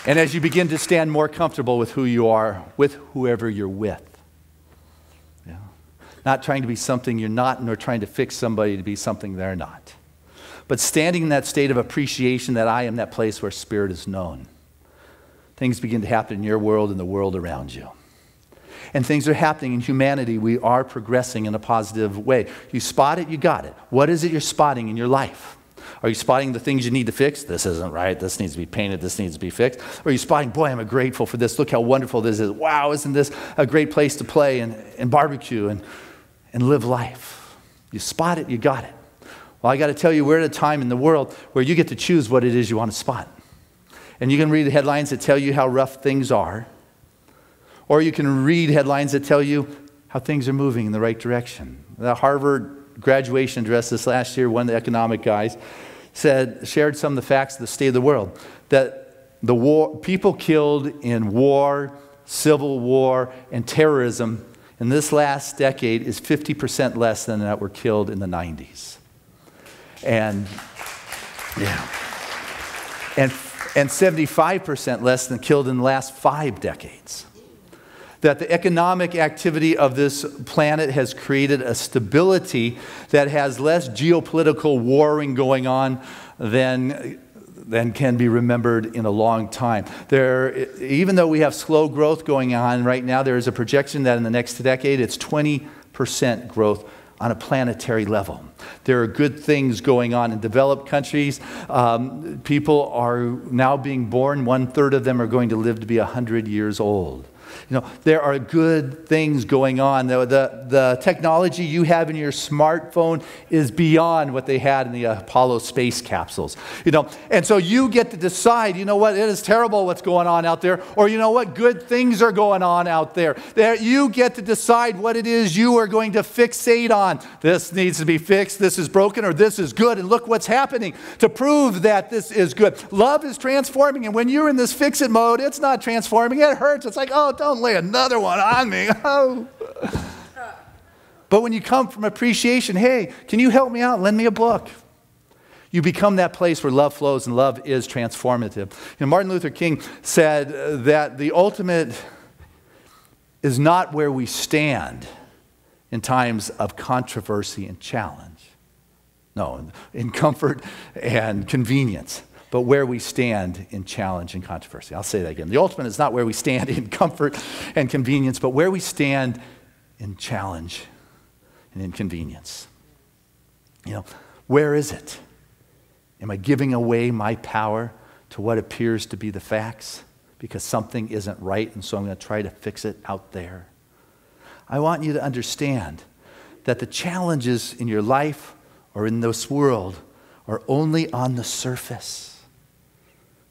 And as you begin to stand more comfortable with who you are, with whoever you're with, not trying to be something you're not, nor trying to fix somebody to be something they're not, but standing in that state of appreciation that I am that place where spirit is known, things begin to happen in your world and the world around you. And things are happening in humanity. We are progressing in a positive way. You spot it, you got it. What is it you're spotting in your life? Are you spotting the things you need to fix? This isn't right. This needs to be painted. This needs to be fixed. Or are you spotting, boy, I'm grateful for this. Look how wonderful this is. Wow, isn't this a great place to play and barbecue and live life? You spot it, you got it. Well, I got to tell you, we're at a time in the world where you get to choose what it is you want to spot. And you can read the headlines that tell you how rough things are. Or you can read headlines that tell you how things are moving in the right direction. The Harvard graduation address this last year, one of the economic guys shared some of the facts of the state of the world. That the people killed in war, civil war, and terrorism in this last decade is 50% less than that were killed in the 90s. And 75% less than killed in the last 5 decades. That the economic activity of this planet has created a stability that has less geopolitical warring going on than can be remembered in a long time. Even though we have slow growth going on right now, there is a projection that in the next decade it's 20% growth on a planetary level. There are good things going on in developed countries. People are now being born. 1/3 of them are going to live to be 100 years old. You know, there are good things going on. The technology you have in your smartphone is beyond what they had in the Apollo space capsules. You know, and so you get to decide, you know what, it is terrible what's going on out there, or you know what, good things are going on out there. You get to decide what it is you are going to fixate on. This needs to be fixed, this is broken, or this is good, and look what's happening to prove that this is good. Love is transforming, and when you're in this fix-it mode, it's not transforming, it hurts. It's like, oh, don't lay another one on me. Oh. But when you come from appreciation, hey, can you help me out? Lend me a book. You become that place where love flows, and love is transformative. You know, Martin Luther King said that the ultimate is not where we stand in times of controversy and challenge. No, in comfort and convenience. But where we stand in challenge and controversy. I'll say that again. The ultimate is not where we stand in comfort and convenience, but where we stand in challenge and inconvenience. You know, where is it? Am I giving away my power to what appears to be the facts because something isn't right, and so I'm going to try to fix it out there? I want you to understand that the challenges in your life or in this world are only on the surface.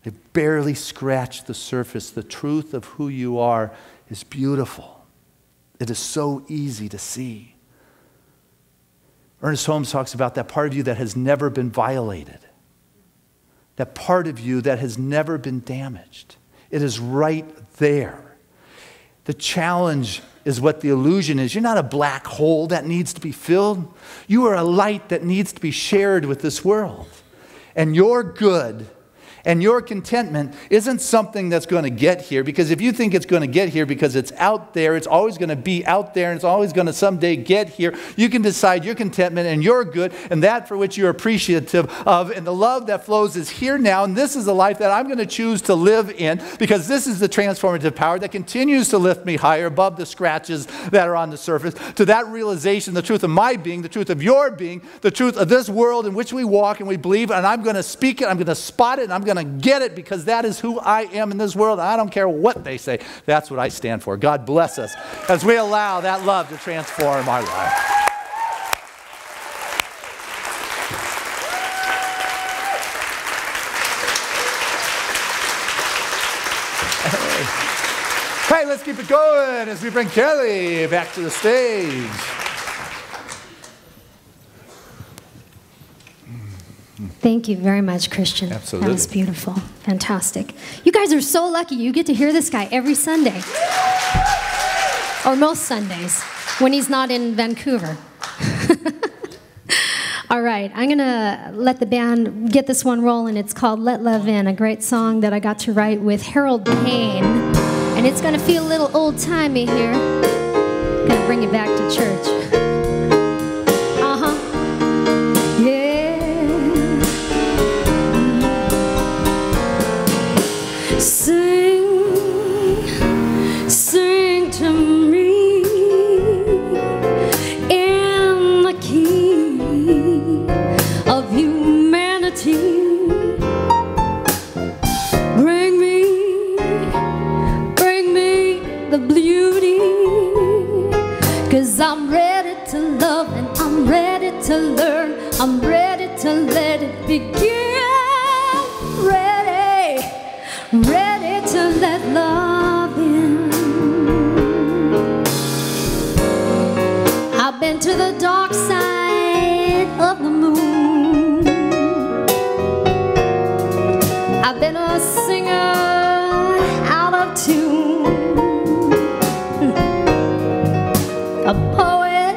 They barely scratch the surface. The truth of who you are is beautiful. It is so easy to see. Ernest Holmes talks about that part of you that has never been violated, that part of you that has never been damaged. It is right there. The challenge is what the illusion is. You're not a black hole that needs to be filled. You are a light that needs to be shared with this world. And your good and your contentment isn't something that's going to get here, because if you think it's going to get here because it's out there, it's always going to be out there, and it's always going to someday get here. You can decide your contentment and your good and that for which you're appreciative of, and the love that flows is here now, and this is the life that I'm going to choose to live in, because this is the transformative power that continues to lift me higher above the scratches that are on the surface, to that realization, the truth of my being, the truth of your being, the truth of this world in which we walk and we believe, and I'm going to speak it, I'm going to spot it, and I'm going to get it, because that is who I am in this world. I don't care what they say. That's what I stand for. God bless us as we allow that love to transform our life. Hey, let's keep it going as we bring Kelly back to the stage. Thank you very much, Christian. Absolutely. That was beautiful. Fantastic. You guys are so lucky. You get to hear this guy every Sunday. Or most Sundays, when he's not in Vancouver. All right, I'm going to let the band get this one rolling. It's called Let Love In, a great song that I got to write with Harold Payne. And it's going to feel a little old-timey here. Going to bring you back to church. Sing to me in the key of humanity. Bring me the beauty, 'cause I'm ready to love and I'm ready to learn. I'm ready to let it begin. Ready to let love in. I've been to the dark side of the moon. I've been a singer out of tune, a poet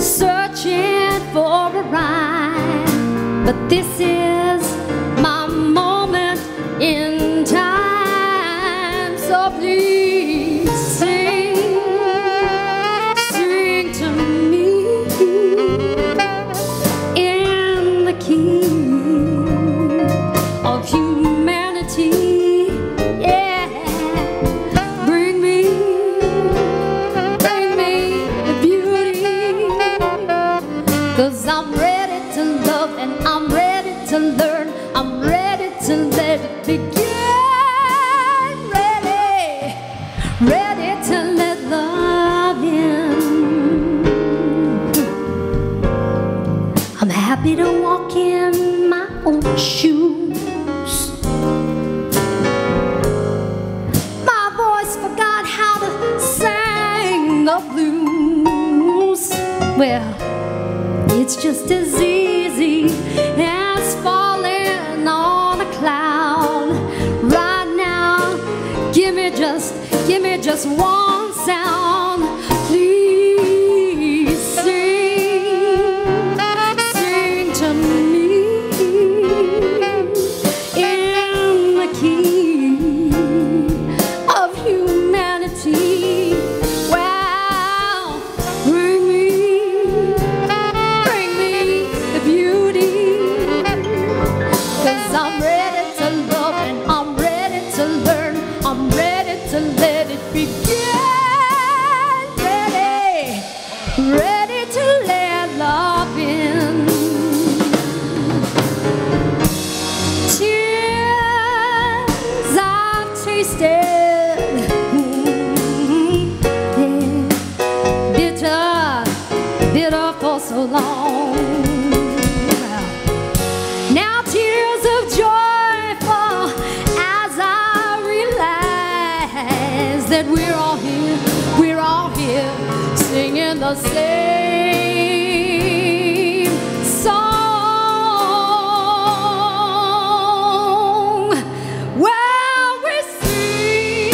searching for a rhyme, but this is my moment in time. So please sing to me in the key of humanity. Yeah, bring me the beauty, 'cause I'm ready to love and I'm ready to learn. I'm ready to let it begin. Ready to let love in. I'm happy to walk in my own shoes. My voice forgot how to sing the blues. Well, it's just as easy as falling on a cloud. Right now, give me just one sound. Please sing to me in the key of humanity. Wow, bring me the beauty, 'cause I'm ready to love and I'm ready to learn. I'm ready to let it begin. Ready to let love in. Bitter for so long. Now tears of joy fall as I realize that we're all here singing the same song. Well, we sing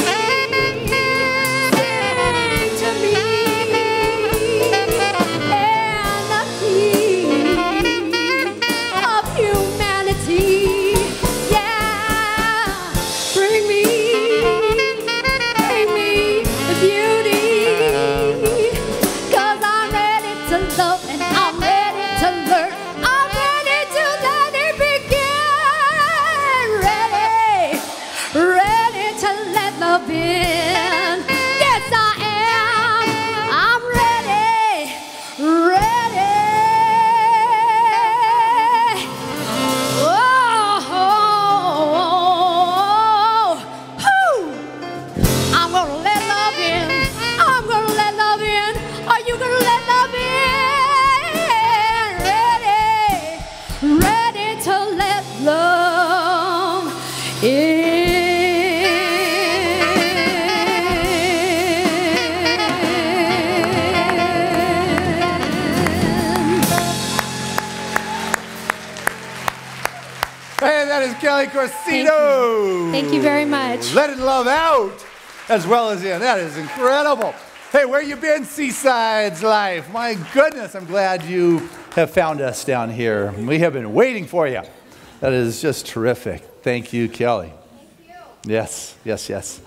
to me and the key of humanity. Yeah, bring me the beauty. 'Cause I'm ready to love and I'm ready to learn. I'm ready to let it begin. Ready to let love in. Yes, I am. I'm ready. Oh, I'm gonna let love in. I'm gonna let love in. Are you gonna let love in? Ready to let love in. Hey, that is Kelly Corsino. Thank you very much. Letting love out as well as in. That is incredible. Hey, where you been, Seaside's life? My goodness, I'm glad you have found us down here. We have been waiting for you. That is just terrific. Thank you, Kelly. Thank you. Yes, yes, yes.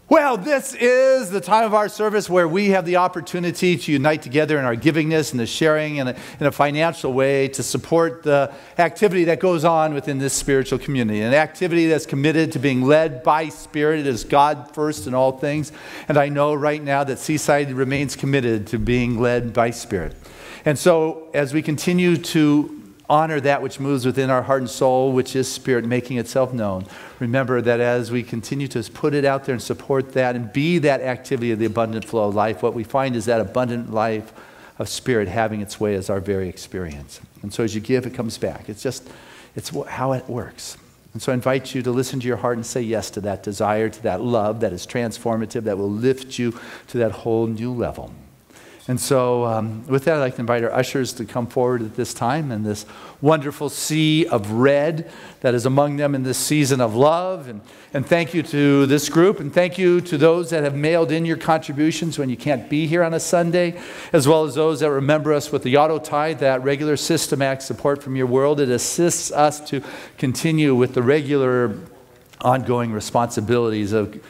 Well, this is the time of our service where we have the opportunity to unite together in our givingness and the sharing in a financial way to support the activity that goes on within this spiritual community, an activity that's committed to being led by Spirit. It is God first in all things, and I know right now that Seaside remains committed to being led by Spirit. And so as we continue to honor that which moves within our heart and soul, which is Spirit making itself known, remember that as we continue to put it out there and support that and be that activity of the abundant flow of life, what we find is that abundant life of Spirit having its way as our very experience. And so as you give, it comes back. It's how it works. And so I invite you to listen to your heart and say yes to that desire, to that love that is transformative, that will lift you to that whole new level. And so with that, I'd like to invite our ushers to come forward at this time and this wonderful sea of red that is among them in this season of love. And thank you to this group, and thank you to those that have mailed in your contributions when you can't be here on a Sunday, as well as those that remember us with the auto tithe, that regular systematic support from your world. It assists us to continue with the regular ongoing responsibilities of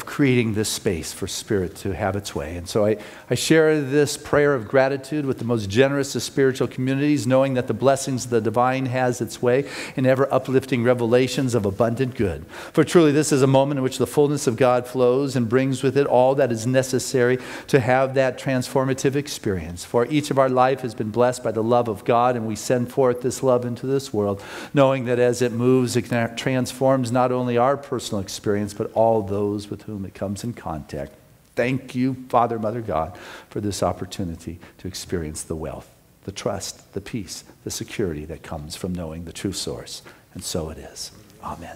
creating this space for Spirit to have its way. And so I share this prayer of gratitude with the most generous of spiritual communities, knowing that the blessings of the divine has its way in ever uplifting revelations of abundant good. For truly this is a moment in which the fullness of God flows and brings with it all that is necessary to have that transformative experience. For each of our life has been blessed by the love of God, and we send forth this love into this world, knowing that as it moves, it transforms not only our personal experience, but all those with whom it comes in contact. Thank you, Father, Mother, God, for this opportunity to experience the wealth, the trust, the peace, the security that comes from knowing the true source. And so it is. Amen.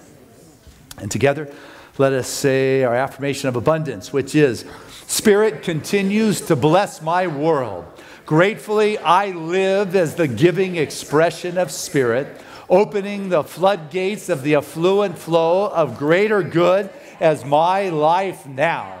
And together, let us say our affirmation of abundance, which is, Spirit continues to bless my world. Gratefully, I live as the giving expression of Spirit, opening the floodgates of the affluent flow of greater good as my life now.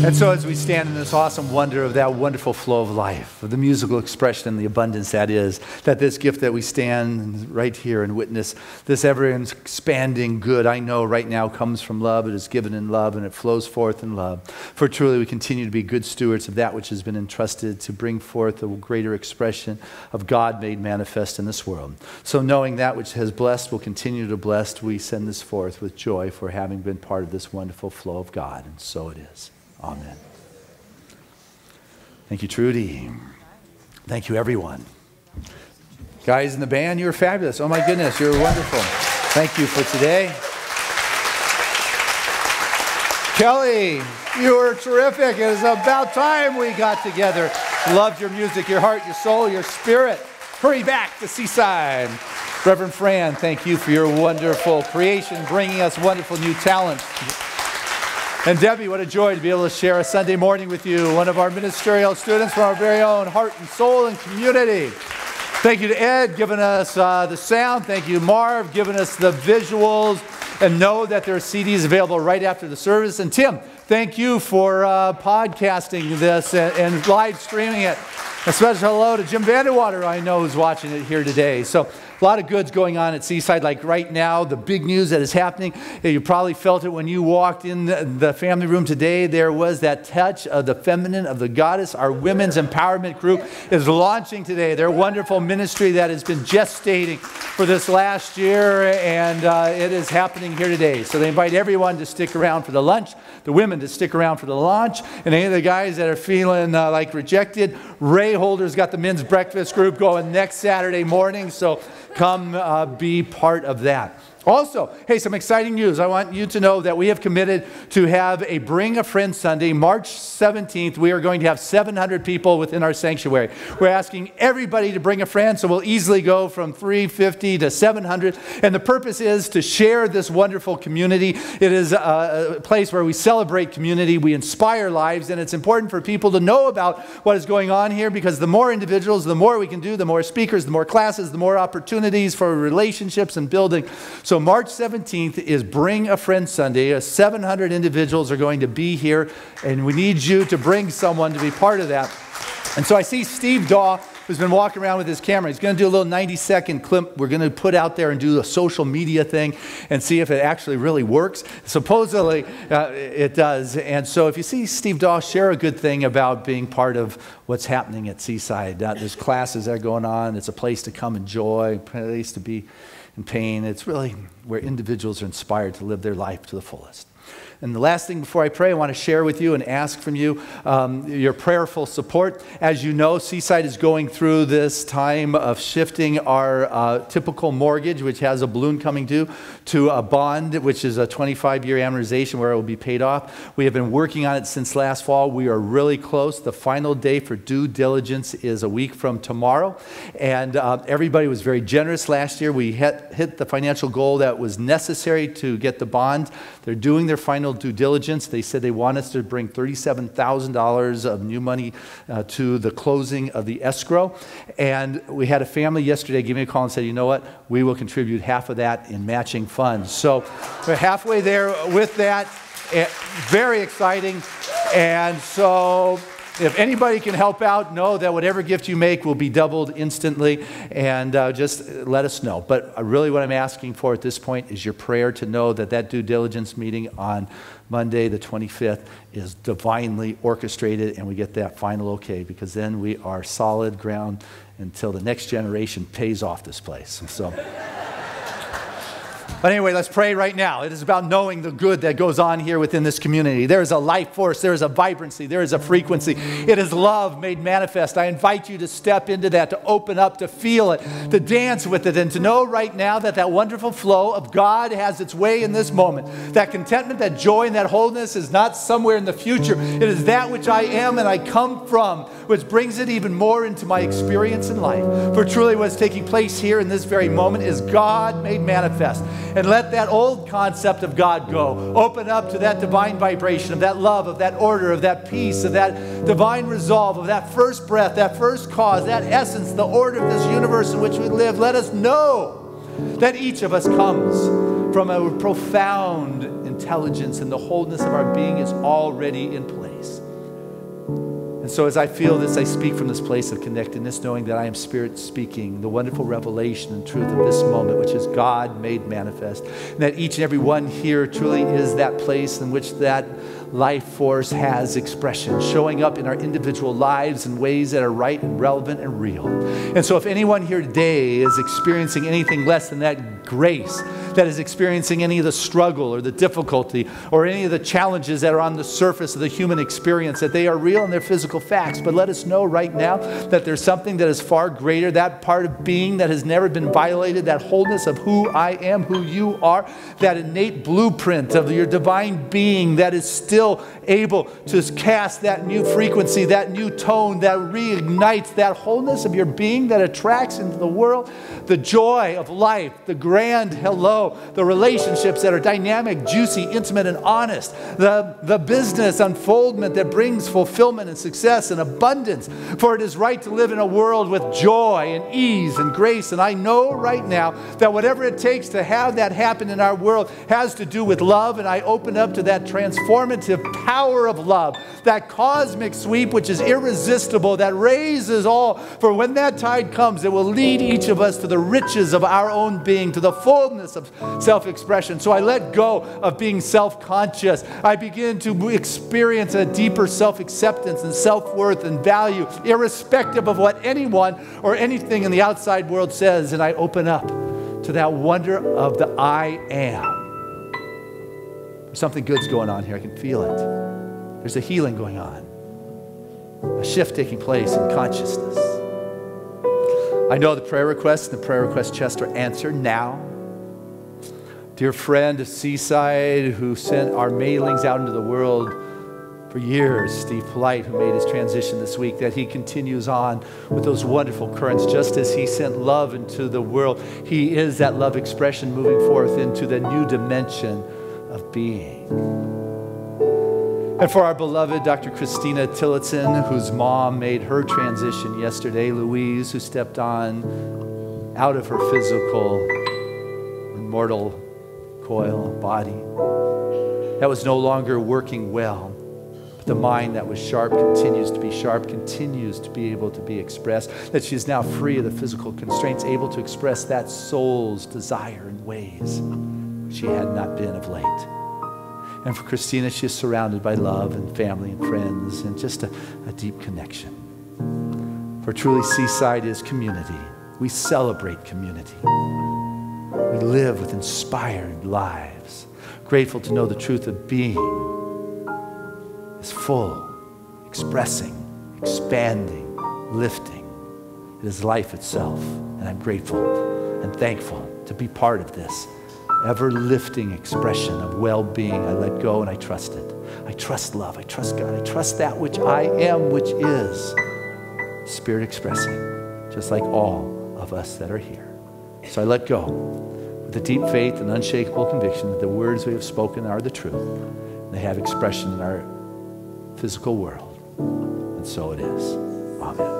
And so as we stand in this awesome wonder of that wonderful flow of life, of the musical expression and the abundance that is, that this gift that we stand right here and witness, this ever-expanding good, I know right now comes from love. It is given in love and it flows forth in love. For truly we continue to be good stewards of that which has been entrusted to bring forth a greater expression of God made manifest in this world. So knowing that which has blessed will continue to bless, we send this forth with joy for having been part of this wonderful flow of God. And so it is. Amen. Thank you, Trudy. Thank you, everyone. Guys in the band, you're fabulous. Oh, my goodness, you're wonderful. Thank you for today. Kelly, you were terrific. It is about time we got together. Loved your music, your heart, your soul, your spirit. Hurry back to Seaside. Reverend Fran, thank you for your wonderful creation, bringing us wonderful new talent. And Debbie, what a joy to be able to share a Sunday morning with you, one of our ministerial students from our very own heart and soul and community. Thank you to Ed, giving us the sound. Thank you, Marv, giving us the visuals. And know that there are CDs available right after the service. And Tim, thank you for podcasting this and live streaming it. A special hello to Jim Vandewater, I know, who's watching it here today. So a lot of goods going on at Seaside. Like right now, the big news that is happening, you probably felt it when you walked in the family room today. There was that touch of the feminine, of the goddess. Our women's empowerment group is launching today. Their wonderful ministry that has been gestating for this last year, and it is happening here today. So they invite everyone to stick around for the lunch, the women to stick around for the launch, and any of the guys that are feeling like rejected, Ray Holder's got the men's breakfast group going next Saturday morning, so come be part of that. Also, hey, some exciting news. I want you to know that we have committed to have a Bring a Friend Sunday, March 17th. We are going to have 700 people within our sanctuary. We're asking everybody to bring a friend, so we'll easily go from 350 to 700. And the purpose is to share this wonderful community. It is a place where we celebrate community, we inspire lives, and it's important for people to know about what is going on here, because the more individuals, the more we can do, the more speakers, the more classes, the more opportunities for relationships and building. So March 17th is Bring a Friend Sunday. 700 individuals are going to be here, and we need you to bring someone to be part of that. And so I see Steve Daw, who's been walking around with his camera. He's going to do a little 90-second clip we're going to put out there and do a social media thing and see if it actually really works. Supposedly, it does. And so if you see Steve Daw, share a good thing about being part of what's happening at Seaside. There's classes that are going on. It's a place to come enjoy, a place to be in pain. It's really where individuals are inspired to live their life to the fullest. And the last thing before I pray, I want to share with you and ask from you your prayerful support. As you know, Seaside is going through this time of shifting our typical mortgage, which has a balloon coming due, to a bond, which is a 25-year amortization where it will be paid off. We have been working on it since last fall. We are really close. The final day for due diligence is a week from tomorrow. And everybody was very generous last year. We hit the financial goal that was necessary to get the bond. They're doing their final due diligence. They said they want us to bring $37,000 of new money to the closing of the escrow. And we had a family yesterday give me a call and said, you know what, we will contribute half of that in matching funds. So we're halfway there with that. Very exciting. And so if anybody can help out, know that whatever gift you make will be doubled instantly, and just let us know. But really what I'm asking for at this point is your prayer to know that that due diligence meeting on Monday the 25th is divinely orchestrated and we get that final okay, because then we are solid ground until the next generation pays off this place. So. But anyway, let's pray right now. It is about knowing the good that goes on here within this community. There is a life force. There is a vibrancy. There is a frequency. It is love made manifest. I invite you to step into that, to open up, to feel it, to dance with it, and to know right now that that wonderful flow of God has its way in this moment. That contentment, that joy, and that wholeness is not somewhere in the future. It is that which I am and I come from, which brings it even more into my experience in life. For truly what is taking place here in this very moment is God made manifest. And let that old concept of God go. Open up to that divine vibration of that love, of that order, of that peace, of that divine resolve, of that first breath, that first cause, that essence, the order of this universe in which we live. Let us know that each of us comes from a profound intelligence, and the wholeness of our being is already in place. so as I feel this, I speak from this place of connectedness, knowing that I am Spirit speaking the wonderful revelation and truth of this moment, which is God made manifest. And that each and every one here truly is that place in which that life force has expression, showing up in our individual lives in ways that are right and relevant and real. And so if anyone here today is experiencing anything less than that grace, that is experiencing any of the struggle or the difficulty or any of the challenges that are on the surface of the human experience, that they are real and they're physical facts. But let us know right now that there's something that is far greater, that part of being that has never been violated, that wholeness of who I am, who you are, that innate blueprint of your divine being that is still able to cast that new frequency, that new tone, that reignites that wholeness of your being that attracts into the world the joy of life, the grand hello, the relationships that are dynamic, juicy, intimate, and honest, the business unfoldment that brings fulfillment and success and abundance. For it is right to live in a world with joy and ease and grace. And I know right now that whatever it takes to have that happen in our world has to do with love. And I open up to that transformative power of love, that cosmic sweep which is irresistible, that raises all. For when that tide comes, it will lead each of us to the riches of our own being, to the fullness of self-expression. So I let go of being self-conscious. I begin to experience a deeper self-acceptance and self-worth and value, irrespective of what anyone or anything in the outside world says. And I open up to that wonder of the I am. Something good's going on here. I can feel it. There's a healing going on. A shift taking place in consciousness. I know the prayer requests and the prayer request chest are answered now. Dear friend of Seaside, who sent our mailings out into the world for years, Steve Polite, who made his transition this week, that he continues on with those wonderful currents. Just as he sent love into the world, he is that love expression moving forth into the new dimension of being. And for our beloved Dr. Christina Tillotson, whose mom made her transition yesterday, Louise, who stepped on out of her physical and mortal coil body, that was no longer working well. But the mind that was sharp, continues to be able to be expressed, that she is now free of the physical constraints, able to express that soul's desire in ways she had not been of late. And for Christina, she is surrounded by love and family and friends and just a deep connection. For truly, Seaside is community. We celebrate community. We live with inspired lives. Grateful to know the truth of being is full, expressing, expanding, lifting. It is life itself. And I'm grateful and thankful to be part of this ever-lifting expression of well-being. I let go and I trust it. I trust love. I trust God. I trust that which I am, which is Spirit expressing, just like all of us that are here. So I let go with a deep faith and unshakable conviction that the words we have spoken are the truth. They have expression in our physical world. And so it is. Amen.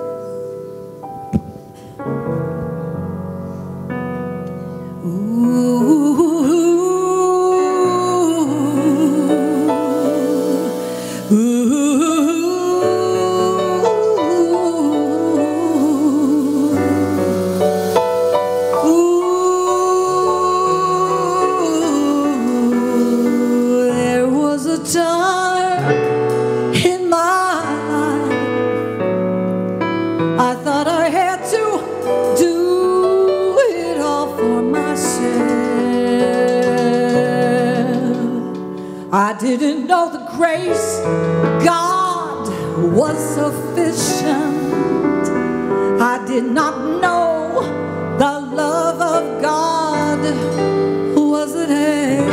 I didn't know the grace of God was sufficient. I did not know the love of God was at hand.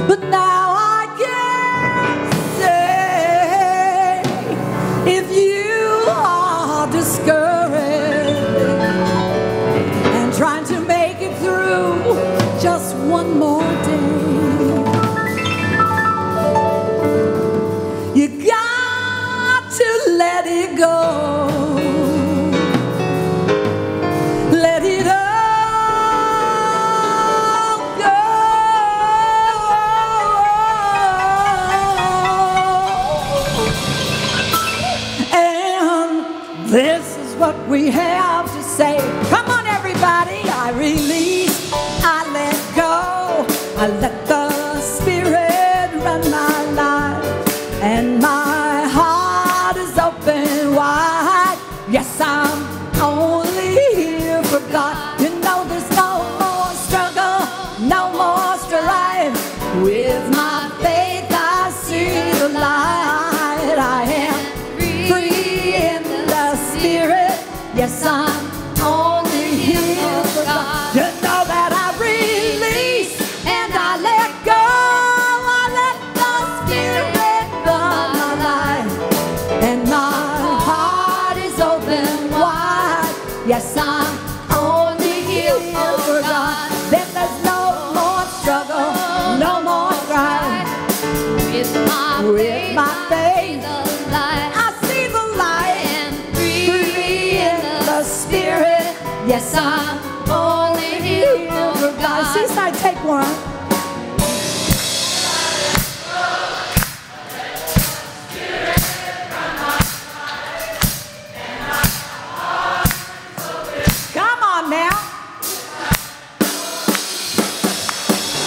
But now I can say, if you are discouraged and trying to make it through just one more day, you got to let it go. This is what we have to say. Come on, everybody. I release, I let go, I let the Spirit run my life, and my heart is open wide. Yes, I'm only here for God. You know there's no more struggle, no more strife. With my faith I see the light. I am free in the Spirit. Yes, I'm only here for God. You know that I release and I let go. I let the Spirit run my life, and my heart is open wide. Yes, I'm only here for God. Then there's no more struggle, no more strife. With my faith, I see the light, and free in the Spirit. Yes, I'm only here for God. Seaside, take one. Come on now.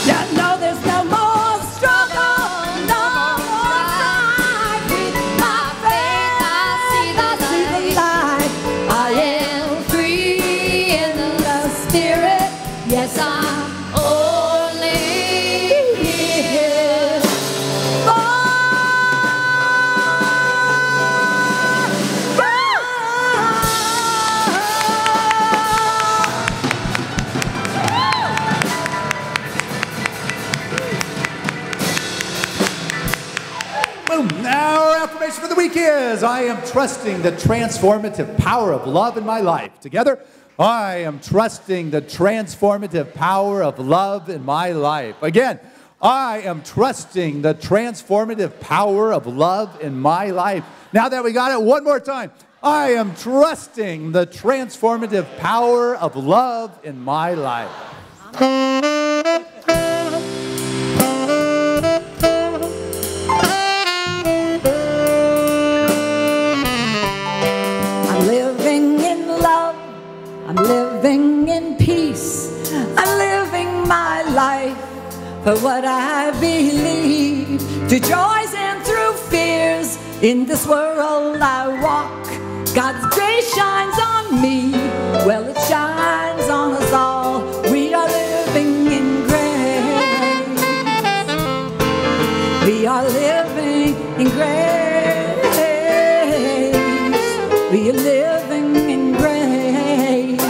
You know there's no more struggle, no more strife. With my faith, I see the light. I am free in the Spirit. Yes, I'm only here for God. Boom. Now our affirmation for the week is, I am trusting the transformative power of love in my life. Together, I am trusting the transformative power of love in my life. Again, I am trusting the transformative power of love in my life. Now that we got it, one more time. I am trusting the transformative power of love in my life. I'm living in love, I'm living in peace, I'm living my life for what I believe. Through joys and through fears, in this world I walk. God's grace shines on me, well it shines on us all. We are living in grace. We are living in grace. We are living in grace.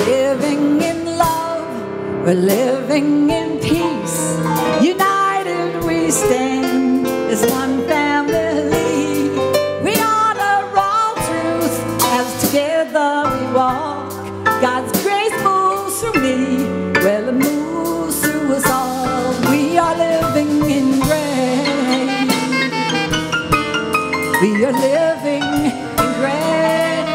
Living in love, we're living in peace. United we stand as one family. We honor all truth as together we walk. God's grace moves through me, well it moves through us all. We are living in grace. We are living in grace.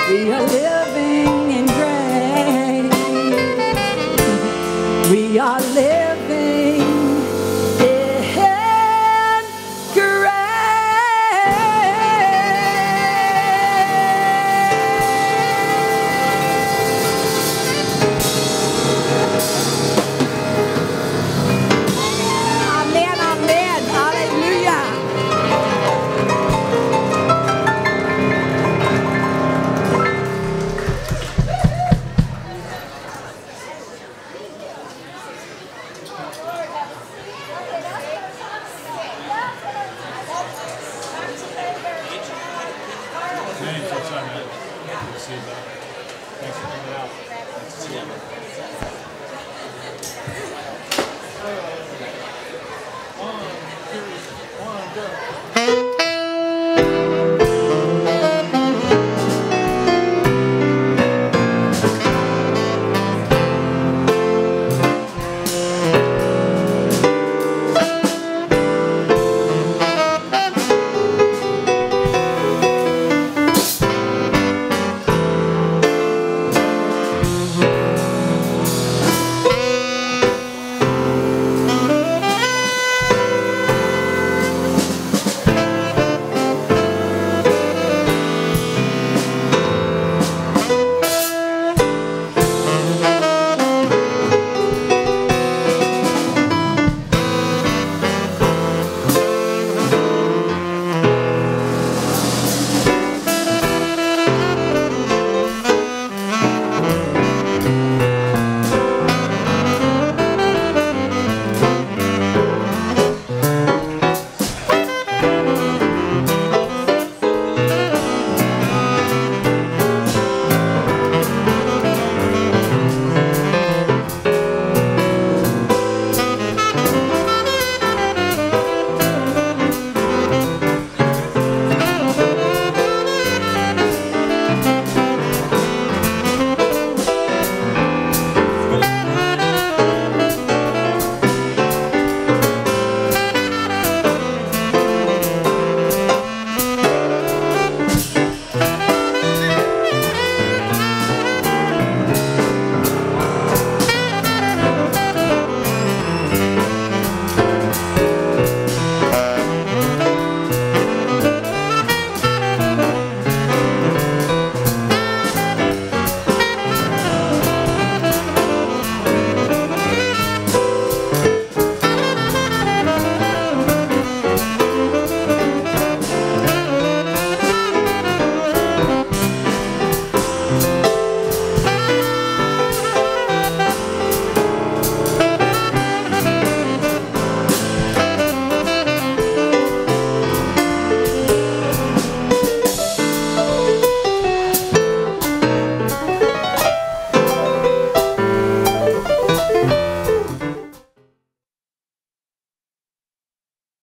We are living in grace. We are living in Amen, amen, hallelujah. Thanks for coming out.